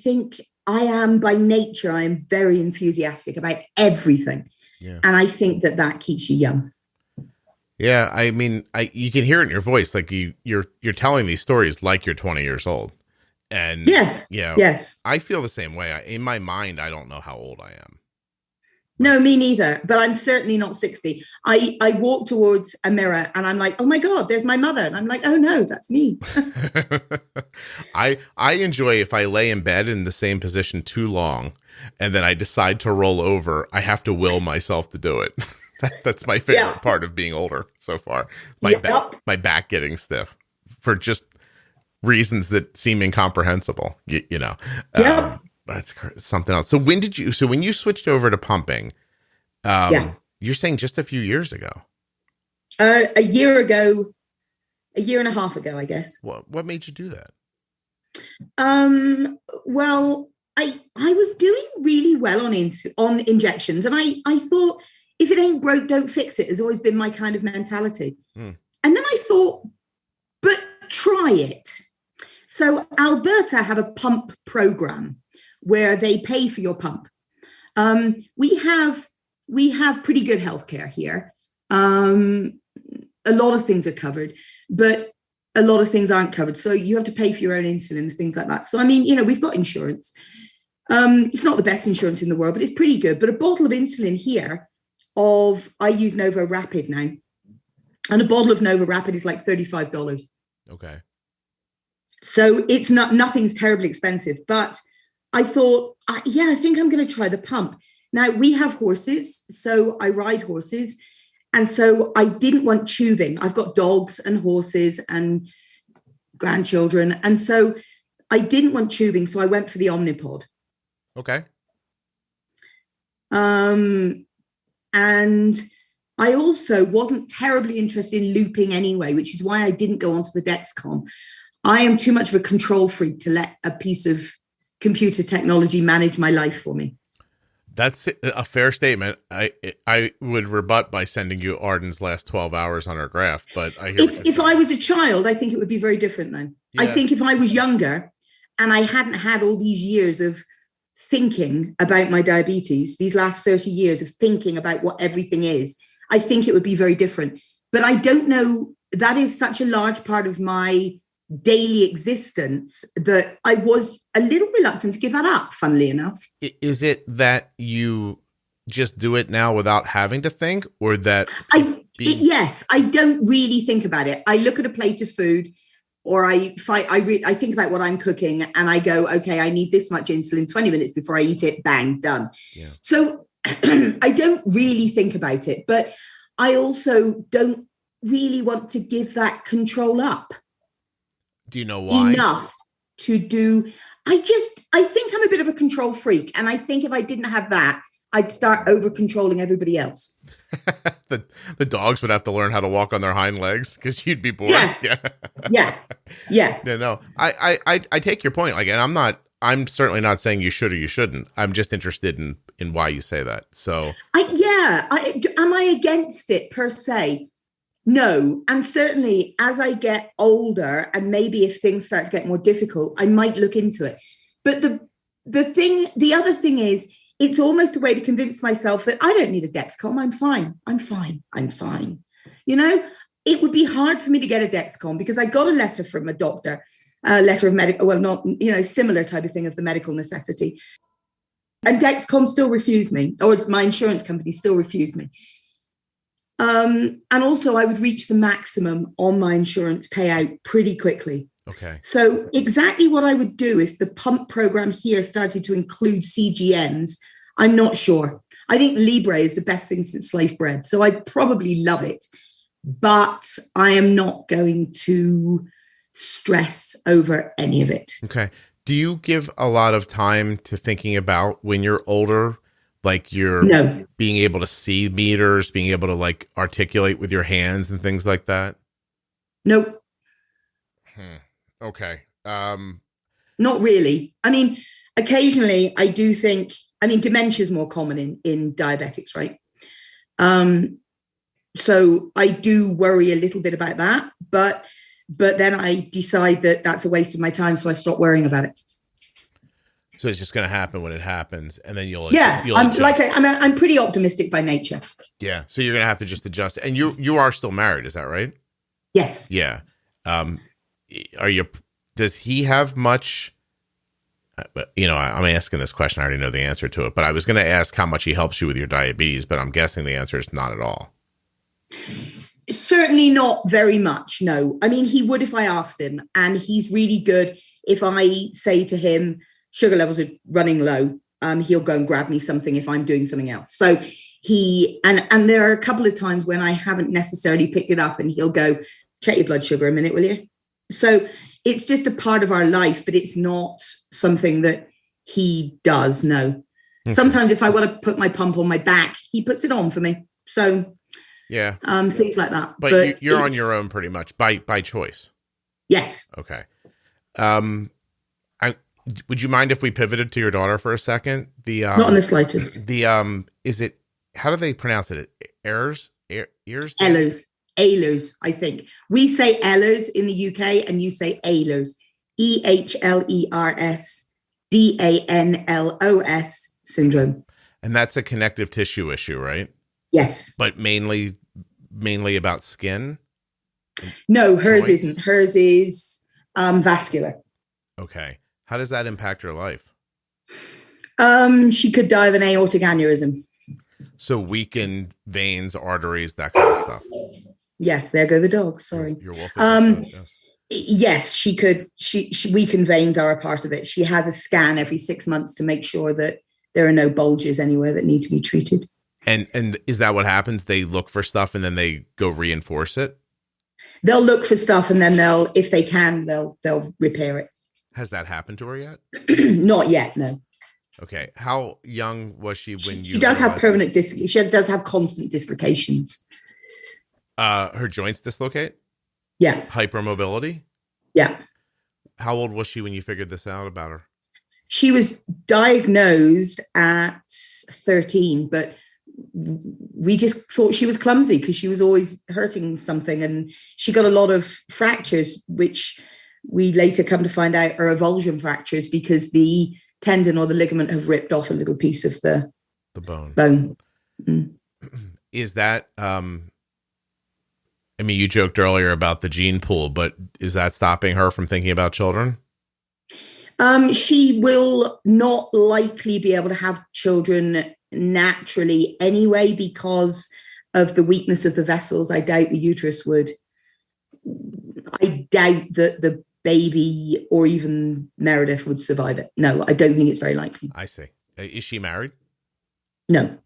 think I am by nature, I am very enthusiastic about everything. Yeah. And I think that keeps you young. Yeah. I mean, you can hear it in your voice. Like you're telling these stories like you're 20 years old. And yes, yes, I feel the same way. In my mind, I don't know how old I am. No, me neither. But I'm certainly not 60. I walk towards a mirror and I'm like, oh my God, there's my mother. And I'm like, oh no, that's me. I enjoy if I lay in bed in the same position too long and then I decide to roll over, I have to will myself to do it. That's my favorite part of being older so far. My back getting stiff for just reasons that seem incomprehensible, you know. Yeah. That's something else. So when you switched over to pumping, you're saying just a few years ago? A year and a half ago, I guess. What made you do that? Well, I was doing really well on injections, and I thought, if it ain't broke, don't fix it, has always been my kind of mentality. And then I thought, but try it. So Alberta have a pump program where they pay for your pump. We have pretty good healthcare here. A lot of things are covered, but a lot of things aren't covered. So you have to pay for your own insulin and things like that. So, I mean, we've got insurance. It's not the best insurance in the world, but it's pretty good. But a bottle of insulin here I use Novo Rapid now. And a bottle of Novo Rapid is like $35. Okay. So it's nothing's terribly expensive. But I thought, I think I'm going to try the pump. Now, we have horses, so I ride horses. And so I didn't want tubing. I've got dogs and horses and grandchildren. And so I didn't want tubing. So I went for the Omnipod. Okay. And I also wasn't terribly interested in looping anyway, which is why I didn't go onto the Dexcom. I am too much of a control freak to let a piece of computer technology manage my life for me. That's a fair statement. I would rebut by sending you Arden's last 12 hours on her graph, but I hear if I was a child, I think it would be very different then. Yeah. I think if I was younger and I hadn't had all these years of thinking about my diabetes, these last 30 years of thinking about what everything is, I think it would be very different. But I don't know, that is such a large part of my daily existence that I was a little reluctant to give that up, funnily enough. Is it that you just do it now without having to think, or that yes, I don't really think about it. I look at a plate of food, or I think about what I'm cooking, and I go, okay, I need this much insulin 20 minutes before I eat it, bang, done. Yeah. So I don't really think about it, but I also don't really want to give that control up. Do you know why? Enough to do. I think I'm a bit of a control freak. And I think if I didn't have that, I'd start over controlling everybody else. the dogs would have to learn how to walk on their hind legs because you'd be bored. Yeah. No. I take your point. Like, and I'm certainly not saying you should or you shouldn't. I'm just interested in why you say that. So am I against it per se? No. And certainly as I get older, and maybe if things start to get more difficult, I might look into it. But the other thing is, it's almost a way to convince myself that I don't need a Dexcom. I'm fine. You know, it would be hard for me to get a Dexcom because I got a letter from a doctor, a letter of medical, well, not, similar type of thing of the medical necessity. And Dexcom still refused me, or my insurance company still refused me. And also I would reach the maximum on my insurance payout pretty quickly. Okay. So exactly what I would do if the pump program here started to include CGMs, I'm not sure. I think Libre is the best thing since sliced bread. So I'd probably love it, but I am not going to stress over any of it. Okay. Do you give a lot of time to thinking about when you're older? Like being able to see meters, being able to like articulate with your hands and things like that? Nope. Okay. Not really. I mean, occasionally I do think, dementia is more common in diabetics, right? So I do worry a little bit about that, but then I decide that that's a waste of my time. So I stop worrying about it. So it's just going to happen when it happens, and then you'll I'm pretty optimistic by nature. Yeah. So you're going to have to just adjust. And you are still married, is that right? Yes. Yeah. Does he have much, I'm asking this question. I already know the answer to it, but I was going to ask how much he helps you with your diabetes, but I'm guessing the answer is not at all. Certainly not very much. No. I mean, he would if I asked him, and he's really good. If I say to him, sugar levels are running low, he'll go and grab me something if I'm doing something else. So and there are a couple of times when I haven't necessarily picked it up, and he'll go, check your blood sugar a minute, will you? So it's just a part of our life, but it's not something that he does. No. Okay. Sometimes if I want to put my pump on my back, he puts it on for me. So yeah, things like that. But you're on your own pretty much by choice. Yes. Okay. Would you mind if we pivoted to your daughter for a second? Not in the slightest. Is it, how do they pronounce it? Ehlers? Ehlers, I think. We say Ehlers in the UK, and you say Ehlers. EHLERS syndrome. And that's a connective tissue issue, right? Yes. But mainly about skin? No, hers joints? isn't. Hers is vascular. Okay. How does that impact her life? She could die of an aortic aneurysm. So weakened veins, arteries, that kind of stuff. Yes, there go the dogs. Sorry. Your wolf is upset, yes. Yes, she could. She weakened veins are a part of it. She has a scan every 6 months to make sure that there are no bulges anywhere that need to be treated. And is that what happens? They look for stuff and then they go reinforce it? They'll look for stuff and then if they can, they'll repair it. Has that happened to her yet? Not yet, no. Okay. How young was she when you? She does have permanent she does have constant dislocations. Her joints dislocate? Yeah. Hypermobility? Yeah. How old was she when you figured this out about her? She was diagnosed at 13, but we just thought she was clumsy because she was always hurting something. And she got a lot of fractures, which we later come to find out are avulsion fractures because the tendon or the ligament have ripped off a little piece of the bone. Mm. Is that, I mean, you joked earlier about the gene pool, but is that stopping her from thinking about children? She will not likely be able to have children naturally anyway because of the weakness of the vessels. I doubt the uterus would. I doubt that the baby or even MEDwith would survive it. No, I don't think it's very likely. I see. Is she married? No.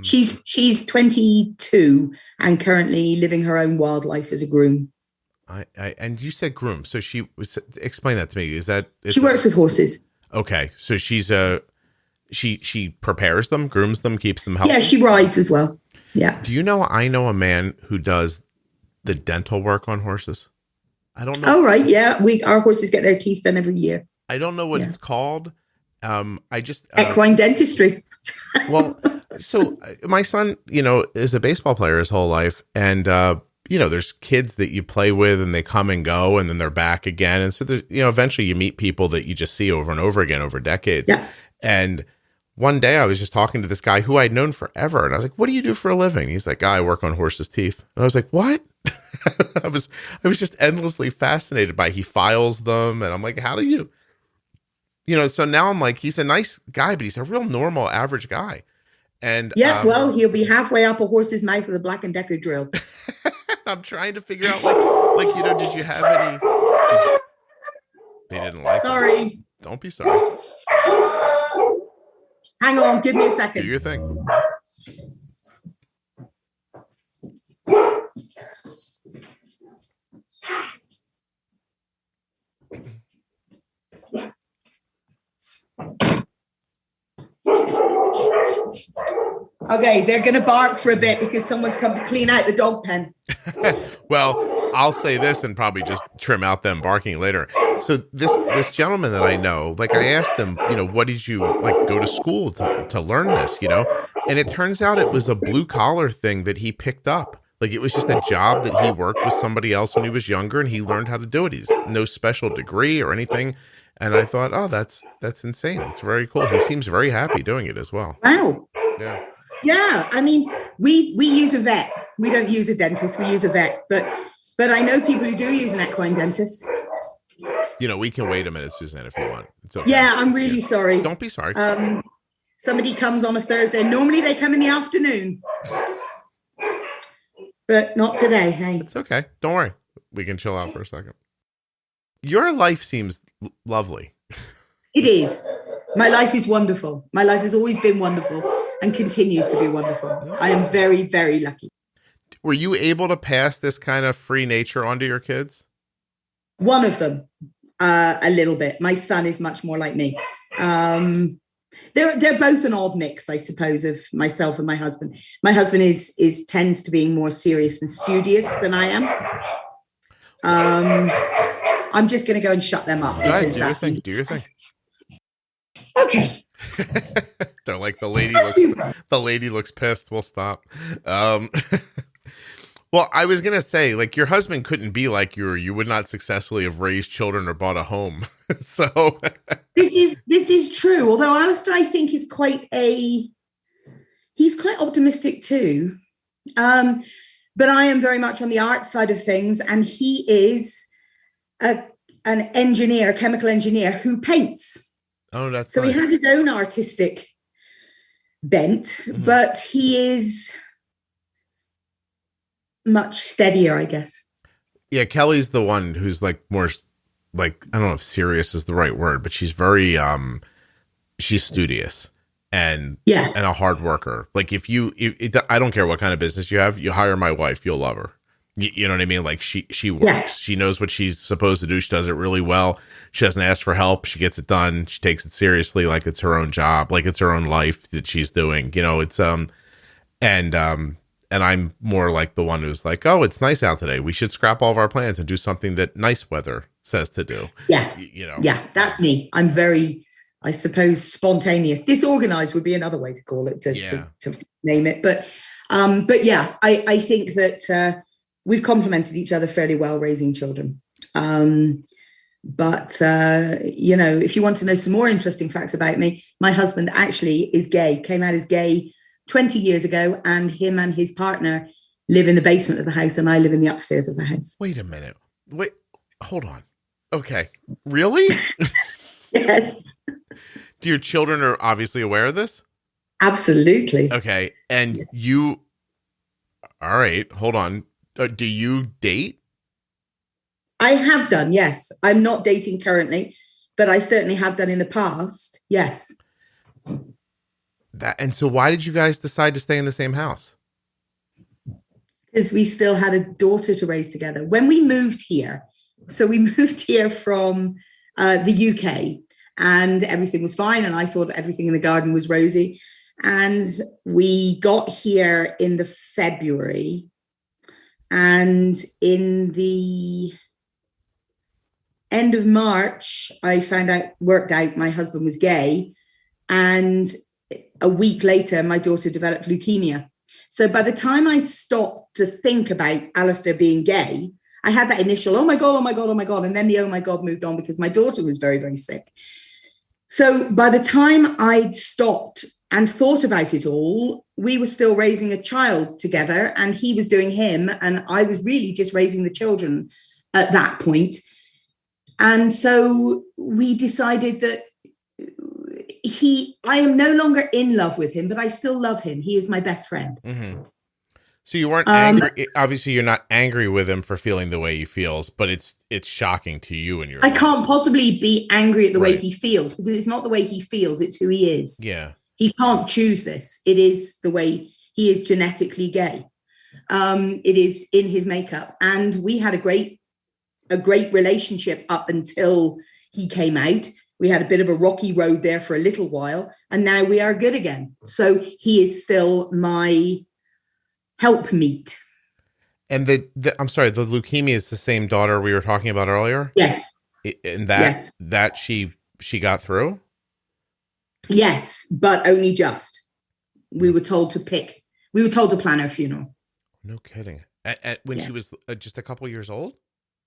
She's 22 and currently living her own wildlife as a groom. And you said groom, so explain that to me. She works with horses? Okay, so she prepares them, grooms them, keeps them healthy. Yeah, she rides as well. Yeah. Do you know? I know a man who does the dental work on horses. I don't know. Oh right, yeah. Our horses get their teeth done every year. I don't know what it's called. I just equine dentistry. Well, so my son, is a baseball player his whole life, and there's kids that you play with and they come and go and then they're back again. And so there's, eventually you meet people that you just see over and over again over decades. Yeah. And one day I was just talking to this guy who I'd known forever. And I was like, what do you do for a living? He's like, I work on horses' teeth. And I was like, what? I was just endlessly fascinated by, he files them. And I'm like, how do you, so now I'm like, he's a nice guy, but he's a real normal, average guy. And yeah, well, he'll be halfway up a horse's mouth with a Black & Decker drill. I'm trying to figure out, did you have any? They didn't like it. Sorry. Don't be sorry. Hang on, give me a second. Do your thing. Okay, they're going to bark for a bit because someone's come to clean out the dog pen. Well, I'll say this and probably just trim out them barking later. So this gentleman that I know, I asked him, what did you go to school to learn this, And it turns out it was a blue collar thing that he picked up. It was just a job that he worked with somebody else when he was younger and he learned how to do it. He's no special degree or anything. And I thought, oh, that's insane. It's very cool. He seems very happy doing it as well. Wow. Yeah. Yeah. I mean, we use a vet. We don't use a dentist. We use a vet. But I know people who do use an equine dentist. We can wait a minute, Suzanne, if you want. It's okay. Yeah, I'm really sorry. Don't be sorry. Somebody comes on a Thursday. Normally they come in the afternoon. But not today, hey. It's okay. Don't worry. We can chill out for a second. Your life seems lovely. It is. My life is wonderful. My life has always been wonderful and continues to be wonderful. I am very, very lucky. Were you able to pass this kind of free nature onto your kids? One of them, a little bit. My son is much more like me. They're both an odd mix, I suppose, of myself and my husband. My husband tends to being more serious and studious than I am. I'm just going to go and shut them up. Go ahead, do your thing. Okay. They're like, the lady looks pissed. We'll stop. Well, I was going to say, your husband couldn't be like you, or you would not successfully have raised children or bought a home. So this is true. Although Alistair, I think, is quite optimistic too. but I am very much on the art side of things, and he is an engineer, chemical engineer who paints. Oh, that's so nice. He has his own artistic bent, but he is much steadier, I guess. Yeah, Kelly's the one who's like more like, I don't know if serious is the right word, but she's very she's studious and a hard worker. Like if I don't care what kind of business you have, you hire my wife, you'll love her. You know what I mean? Like she works. Yeah. She knows what she's supposed to do. She does it really well. She doesn't ask for help. She gets it done. She takes it seriously, like it's her own job, like it's her own life that she's doing. You know, it's and I'm more like the one who's like, oh, it's nice out today. We should scrap all of our plans and do something that nice weather says to do. Yeah. You know. Yeah, that's me. I'm very, I suppose, spontaneous. Disorganized would be another way to call it, to name it. But yeah, I think that we've complemented each other fairly well raising children. But you know, if you want to know some more interesting facts about me, my husband actually is gay, came out as gay 20 years ago, and him and his partner live in the basement of the house, and I live in the upstairs of the house. Wait a minute. Wait, hold on. Okay. Really? Yes. Do your children are obviously aware of this? Absolutely. Okay. And you, all right, hold on. Do you date? I have done, yes. I'm not dating currently, but I certainly have done in the past. Yes. And so why did you guys decide to stay in the same house? Because we still had a daughter to raise together. When we moved here, so we moved here from the UK, and everything was fine, and I thought everything in the garden was rosy. And we got here in the February, and in the end of March, I worked out my husband was gay, and a week later, my daughter developed leukemia. So by the time I stopped to think about Alistair being gay, I had that initial, oh my God, oh my God, oh my God. And then the oh my God moved on because my daughter was very, very sick. So by the time I'd stopped and thought about it all, we were still raising a child together, and he was doing him, and I was really just raising the children at that point. And so we decided that I am no longer in love with him, but I still love him. He is my best friend. Mm-hmm. So you weren't angry. Obviously, you're not angry with him for feeling the way he feels, but it's shocking to you and your I can't possibly be angry at the way he feels, because it's not the way he feels, it's who he is. Yeah. He can't choose this. It is the way he is genetically gay. It is in his makeup. And we had a great relationship up until he came out. We had a bit of a rocky road there for a little while, and now we are good again. So he is still my helpmeet. And I'm sorry, the leukemia is the same daughter we were talking about earlier? Yes. And that she got through? Yes, but only just. We were told to plan her funeral. No kidding. When she was just a couple years old?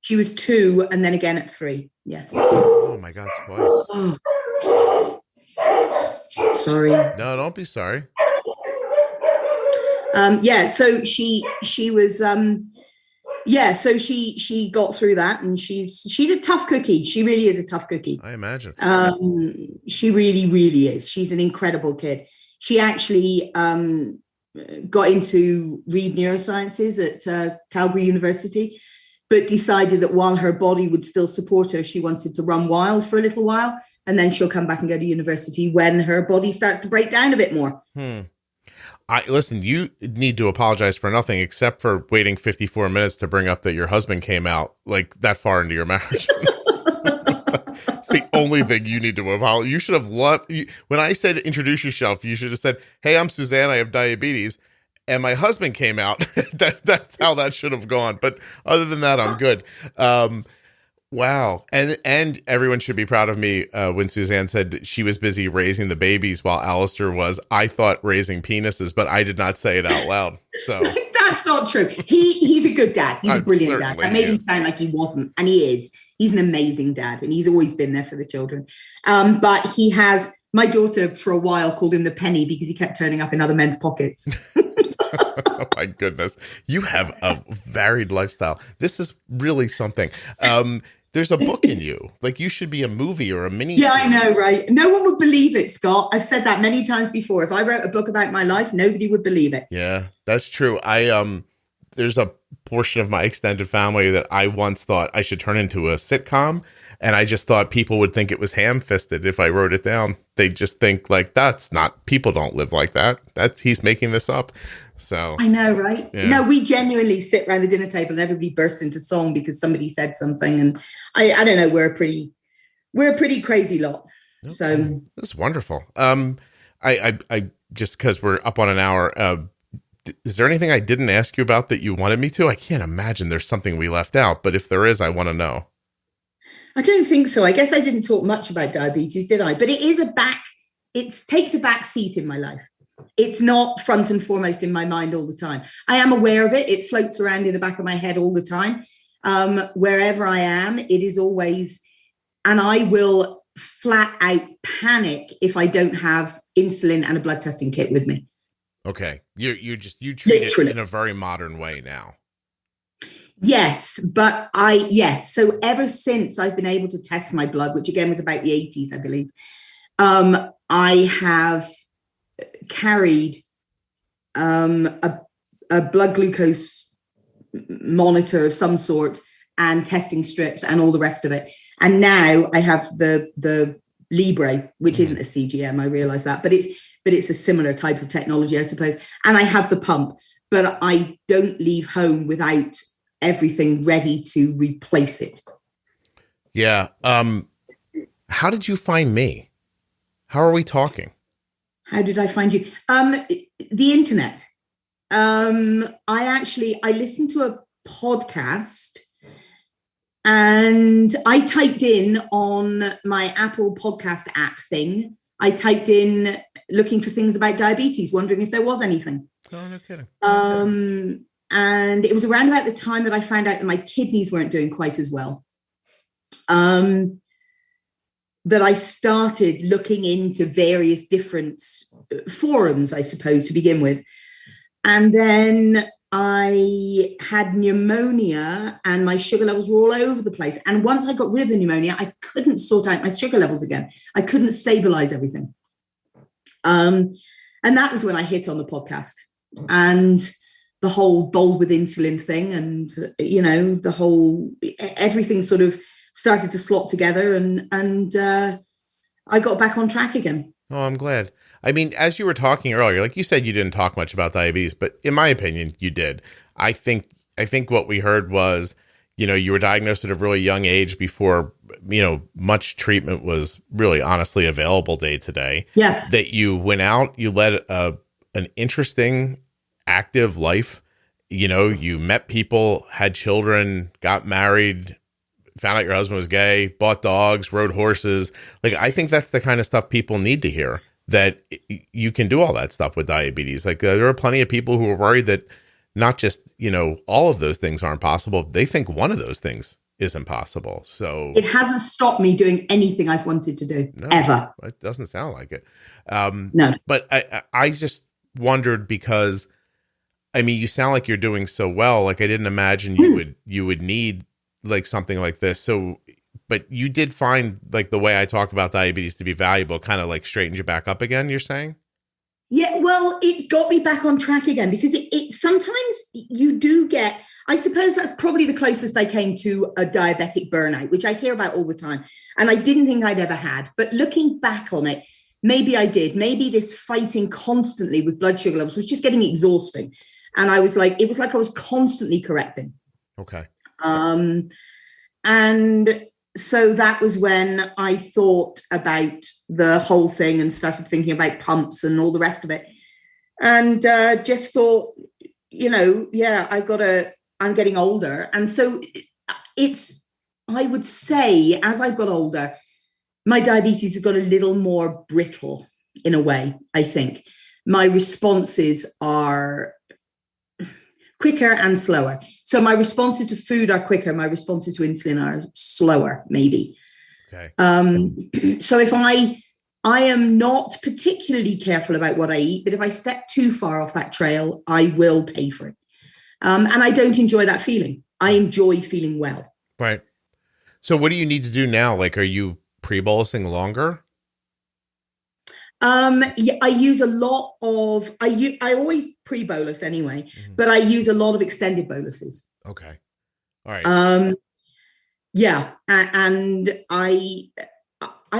She was 2, and then again at 3. Yes. Oh my God, twice. Oh. Sorry. No, don't be sorry. So she was so she got through that, and she's a tough cookie. She really is a tough cookie. I imagine. She really, really is. She's an incredible kid. She actually got into read neurosciences at Calgary University, but decided that while her body would still support her, she wanted to run wild for a little while, and then she'll come back and go to university when her body starts to break down a bit more. Listen, you need to apologize for nothing except for waiting 54 minutes to bring up that your husband came out like that far into your marriage. It's the only thing you need to apologize. You should have when I said introduce yourself, you should have said, hey, I'm Suzanne, I have diabetes, and my husband came out. That's how that should have gone. But other than that, I'm good. Wow. And everyone should be proud of me when Suzanne said she was busy raising the babies while Alistair was, I thought, raising penises, but I did not say it out loud. So that's not true. He's a good dad. He's a brilliant dad. I made him sound like he wasn't, and he is. He's an amazing dad, and he's always been there for the children. But my daughter for a while called him the penny because he kept turning up in other men's pockets. Oh my goodness. You have a varied lifestyle. This is really something. There's a book in you. Like, you should be a movie or a mini. Yeah, I know, right? No one would believe it, Scott. I've said that many times before. If I wrote a book about my life, nobody would believe it. Yeah, that's true. There's a portion of my extended family that I once thought I should turn into a sitcom. And I just thought people would think it was ham-fisted if I wrote it down. They just think like, that's not, people don't live like that. He's making this up. So I know, right? Yeah. No, we genuinely sit around the dinner table and everybody bursts into song because somebody said something. And I don't know, we're a pretty crazy lot. Okay. So that's wonderful. I just because we're up on an hour, is there anything I didn't ask you about that you wanted me to? I can't imagine there's something we left out, but if there is, I want to know. I don't think so. I guess I didn't talk much about diabetes, did I? But it takes a back seat in my life. It's not front and foremost in my mind all the time. I am aware of it. It floats around in the back of my head all the time. Wherever I am, it is always, and I will flat out panic if I don't have insulin and a blood testing kit with me. Okay. You treat Literally. it in a very modern way now. Yes, so ever since I've been able to test my blood, which again was about the 80s, I believe, I have carried a blood glucose monitor of some sort and testing strips and all the rest of it. And now I have the Libre, which isn't a CGM, I realize that, but it's a similar type of technology, I suppose. And I have the pump, but I don't leave home without everything ready to replace it. Yeah. How did you find me? How are we talking? How did I find you? The internet. I listened to a podcast and I typed in on my Apple podcast app thing. I typed in looking for things about diabetes, wondering if there was anything. Oh, no kidding. And it was around about the time that I found out that my kidneys weren't doing quite as well. That I started looking into various different forums, I suppose, to begin with. And then I had pneumonia and my sugar levels were all over the place. And once I got rid of the pneumonia, I couldn't sort out my sugar levels again. I couldn't stabilize everything. And that was when I hit on the podcast and the whole bold with insulin thing. And, the whole, everything sort of started to slot together and I got back on track again. Oh, I'm glad. I mean, as you were talking earlier, like you said, you didn't talk much about diabetes, but in my opinion, you did. I think what we heard was, you were diagnosed at a really young age before, much treatment was really honestly available day to day. Yeah. That you went out, you led an interesting, active life. You met people, had children, got married, found out your husband was gay, bought dogs, rode horses. Like, I think that's the kind of stuff people need to hear, that you can do all that stuff with diabetes. Like, there are plenty of people who are worried that not just, all of those things aren't possible. They think one of those things is impossible. So it hasn't stopped me doing anything I've wanted to do, ever. It doesn't sound like it. No. But I just wondered because, I mean, you sound like you're doing so well. Like, I didn't imagine you would need like something like this. So, but you did find like the way I talk about diabetes to be valuable, kind of like straightened you back up again, you're saying? Yeah, well, it got me back on track again because it sometimes you do get, I suppose that's probably the closest I came to a diabetic burnout, which I hear about all the time. And I didn't think I'd ever had, but looking back on it, maybe I did. Maybe this fighting constantly with blood sugar levels was just getting exhausting. And it was like I was constantly correcting. Okay. And so that was when I thought about the whole thing and started thinking about pumps and all the rest of it. And just thought, I'm getting older. And so I would say, as I've got older, my diabetes has got a little more brittle in a way, I think. My responses are quicker and slower. So my responses to food are quicker. My responses to insulin are slower, maybe. Okay. So if I I am not particularly careful about what I eat, but if I step too far off that trail, I will pay for it. And I don't enjoy that feeling. I enjoy feeling well. Right. So what do you need to do now? Like, are you pre-bolusing longer? Yeah, I use a lot of, I always pre-bolus anyway, but I use a lot of extended boluses. Okay. All right. Yeah. And I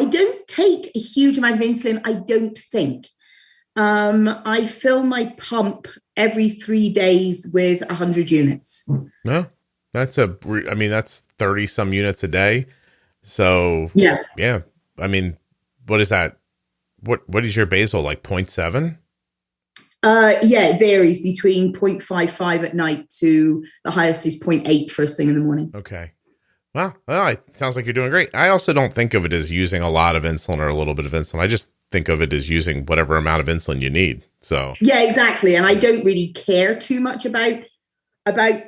don't take a huge amount of insulin. I don't think. I fill my pump every 3 days with 100 units. No, that's 30 some units a day. So yeah. I mean, what is that? What is your basal, like 0.7? Yeah, it varies between 0.55 at night to the highest is 0.8 first thing in the morning. Okay. Well, it sounds like you're doing great. I also don't think of it as using a lot of insulin or a little bit of insulin. I just think of it as using whatever amount of insulin you need. So yeah, exactly. And I don't really care too much about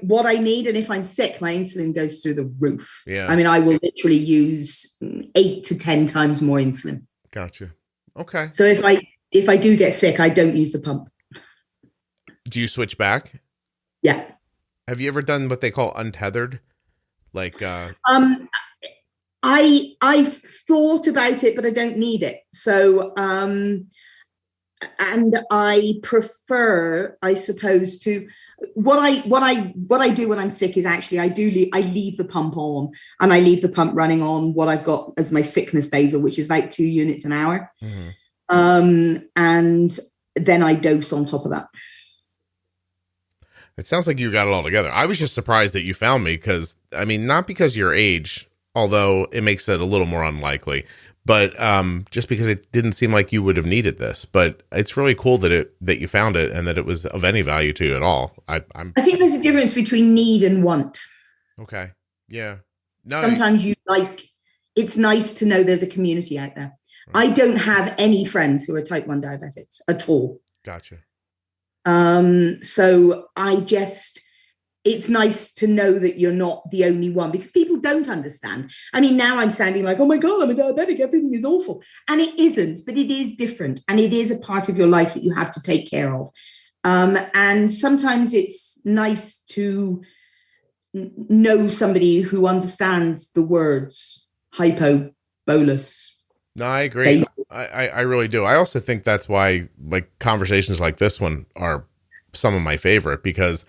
what I need. And if I'm sick, my insulin goes through the roof. Yeah. I mean, I will literally use 8 to 10 times more insulin. Gotcha. Okay. So if I do get sick, I don't use the pump. Do you switch back? Yeah. Have you ever done what they call untethered? Like I've thought about it, but I don't need it. So and I prefer, I suppose, to what I do when I'm sick is actually I leave the pump on, and I leave the pump running on what I've got as my sickness basal, which is about 2 units an hour. Mm-hmm. And then I dose on top of that. It sounds like you got it all together. I was just surprised that you found me because, I mean, not because of your age, although it makes it a little more unlikely, but just because it didn't seem like you would have needed this. But it's really cool that you found it and that it was of any value to you at all. I think there's a difference between need and want. Okay. Yeah. No. Sometimes it's nice to know there's a community out there. Right. I don't have any friends who are type 1 diabetics at all. Gotcha. So it's nice to know that you're not the only one, because people don't understand. I mean, now I'm sounding like, oh my God, I'm a diabetic, everything is awful. And it isn't, but it is different. And it is a part of your life that you have to take care of. And sometimes it's nice to know somebody who understands the words hypo, bolus. No, I agree. I really do. I also think that's why like conversations like this one are some of my favorite, because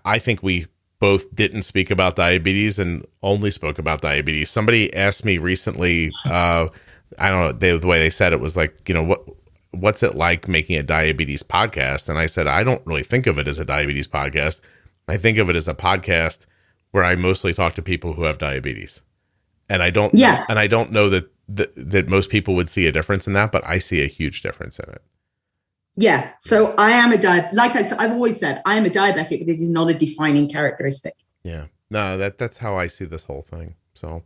I think we both didn't speak about diabetes and only spoke about diabetes. Somebody asked me recently, I don't know, the way they said it was like, what's it like making a diabetes podcast? And I said, I don't really think of it as a diabetes podcast. I think of it as a podcast where I mostly talk to people who have diabetes. And I don't know that most people would see a difference in that, but I see a huge difference in it. Yeah. So I am like I've always said, I am a diabetic, but it is not a defining characteristic. Yeah. No, that's how I see this whole thing. So, all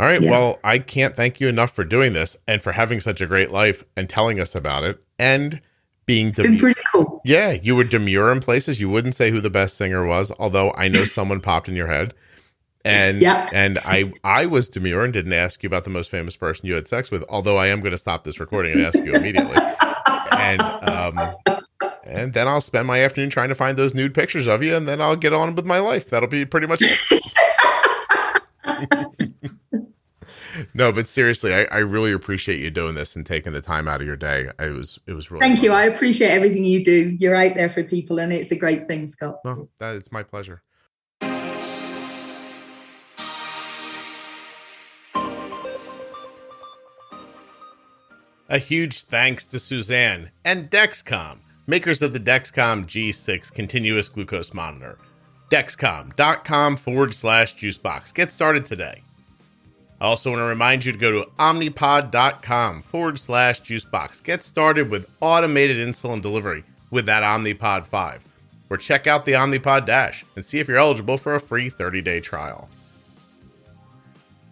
right. Yeah. Well, I can't thank you enough for doing this and for having such a great life and telling us about it and being been pretty cool. Yeah. You were demure in places. You wouldn't say who the best singer was, although I know someone popped in your head. And I was demure and didn't ask you about the most famous person you had sex with, although I am going to stop this recording and ask you immediately. And then I'll spend my afternoon trying to find those nude pictures of you, and then I'll get on with my life. That'll be pretty much it. No, but seriously, I really appreciate you doing this and taking the time out of your day. It was really Thank fun. you. I appreciate everything you do. You're out there for people, and it's a great thing, Scott. No, it's my pleasure. A huge thanks to Suzanne and Dexcom, makers of the Dexcom G6 continuous glucose monitor. Dexcom.com/juicebox. Get started today. I also want to remind you to go to Omnipod.com/juicebox. Get started with automated insulin delivery with that Omnipod 5. Or check out the Omnipod DASH and see if you're eligible for a free 30-day trial.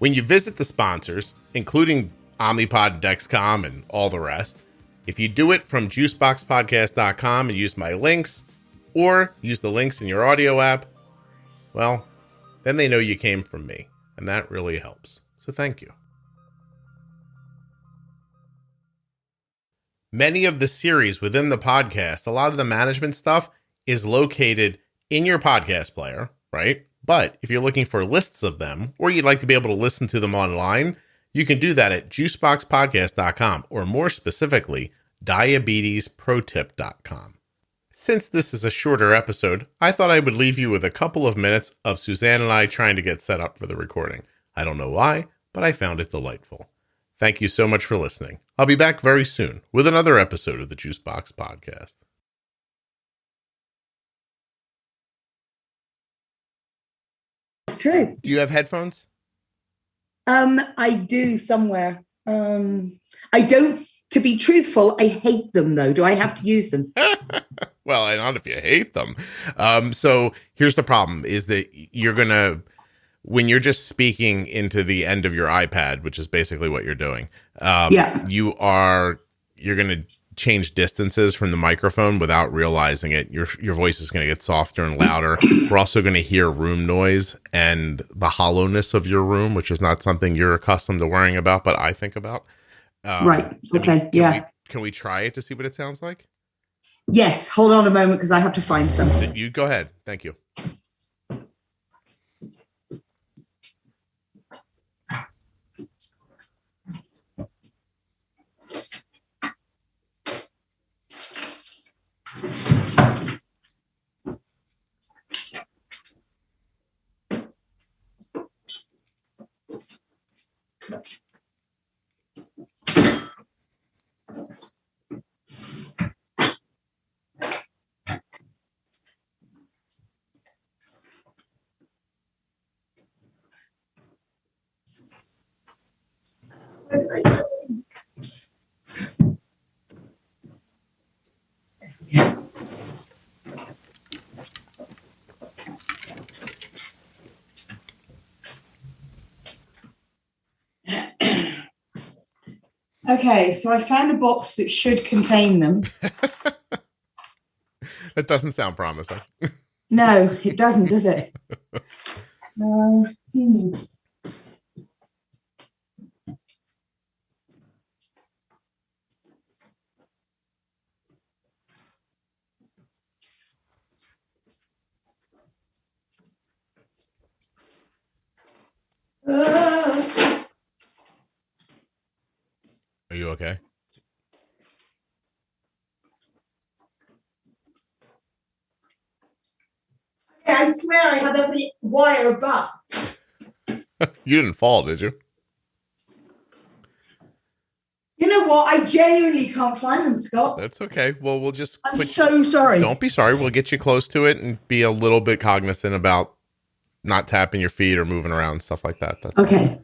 When you visit the sponsors, including Omnipod, Dexcom, and all the rest, if you do it from juiceboxpodcast.com and use my links, or use the links in your audio app, well, then they know you came from me, and that really helps. So thank you. Many of the series within the podcast, a lot of the management stuff is located in your podcast player, right? But if you're looking for lists of them, or you'd like to be able to listen to them online, you can do that at juiceboxpodcast.com, or more specifically, diabetesprotip.com. Since this is a shorter episode, I thought I would leave you with a couple of minutes of Suzanne and I trying to get set up for the recording. I don't know why, but I found it delightful. Thank you so much for listening. I'll be back very soon with another episode of the Juicebox Podcast. It's true. Do you have headphones? I do somewhere. I don't, to be truthful, I hate them though. Do I have to use them? Well, I don't know if you hate them. So here's the problem is that you're going to, when you're just speaking into the end of your iPad, which is basically what you're doing, you're going to change distances from the microphone without realizing it. Your voice is going to get softer and louder. We're also going to hear room noise and the hollowness of your room, which is not something you're accustomed to worrying about, but I think about. Right. Okay. Can we try it to see what it sounds like? Yes. Hold on a moment because I have to find something. You go ahead. Thank you. Okay, so I found a box that should contain them. That doesn't sound promising. No, it doesn't, does it? Are you okay? I swear I have every wire but. You didn't fall, did you? You know what? I genuinely can't find them, Scott. That's okay. Well, we'll just... I'm so sorry. Don't be sorry. We'll get you close to it and be a little bit cognizant about not tapping your feet or moving around, stuff like that. That's okay.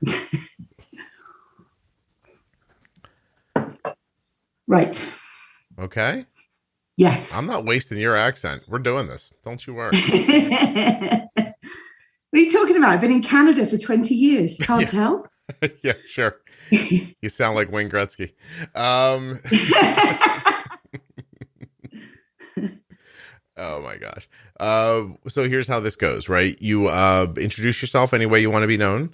Right. Okay. Yes. I'm not wasting your accent. We're doing this. Don't you worry. What are you talking about? I've been in Canada for 20 years. Can't tell? Yeah, sure. You sound like Wayne Gretzky. Oh my gosh. So here's how this goes, right? You introduce yourself any way you want to be known,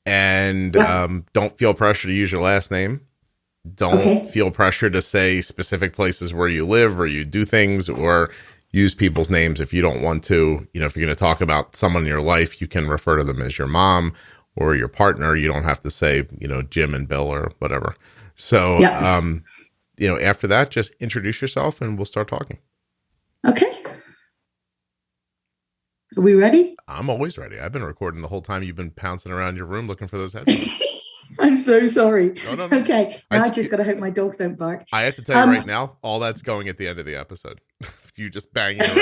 and don't feel pressure to use your last name. Don't feel pressure to say specific places where you live or you do things, or use people's names if you don't want to. You know, if you're going to talk about someone in your life, you can refer to them as your mom or your partner. You don't have to say, you know, Jim and Bill or whatever. So, you know, after that, just introduce yourself and we'll start talking. Okay. Are we ready? I'm always ready. I've been recording the whole time you've been pouncing around your room looking for those headphones. I'm so sorry. No. Okay. Now I just got to hope my dogs don't bark. I have to tell you right now, all that's going at the end of the episode. You just banging around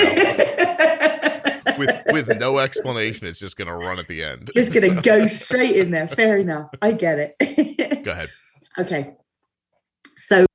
with no explanation. It's just going to run at the end. It's going to go straight in there. Fair enough. I get it. Go ahead. Okay. So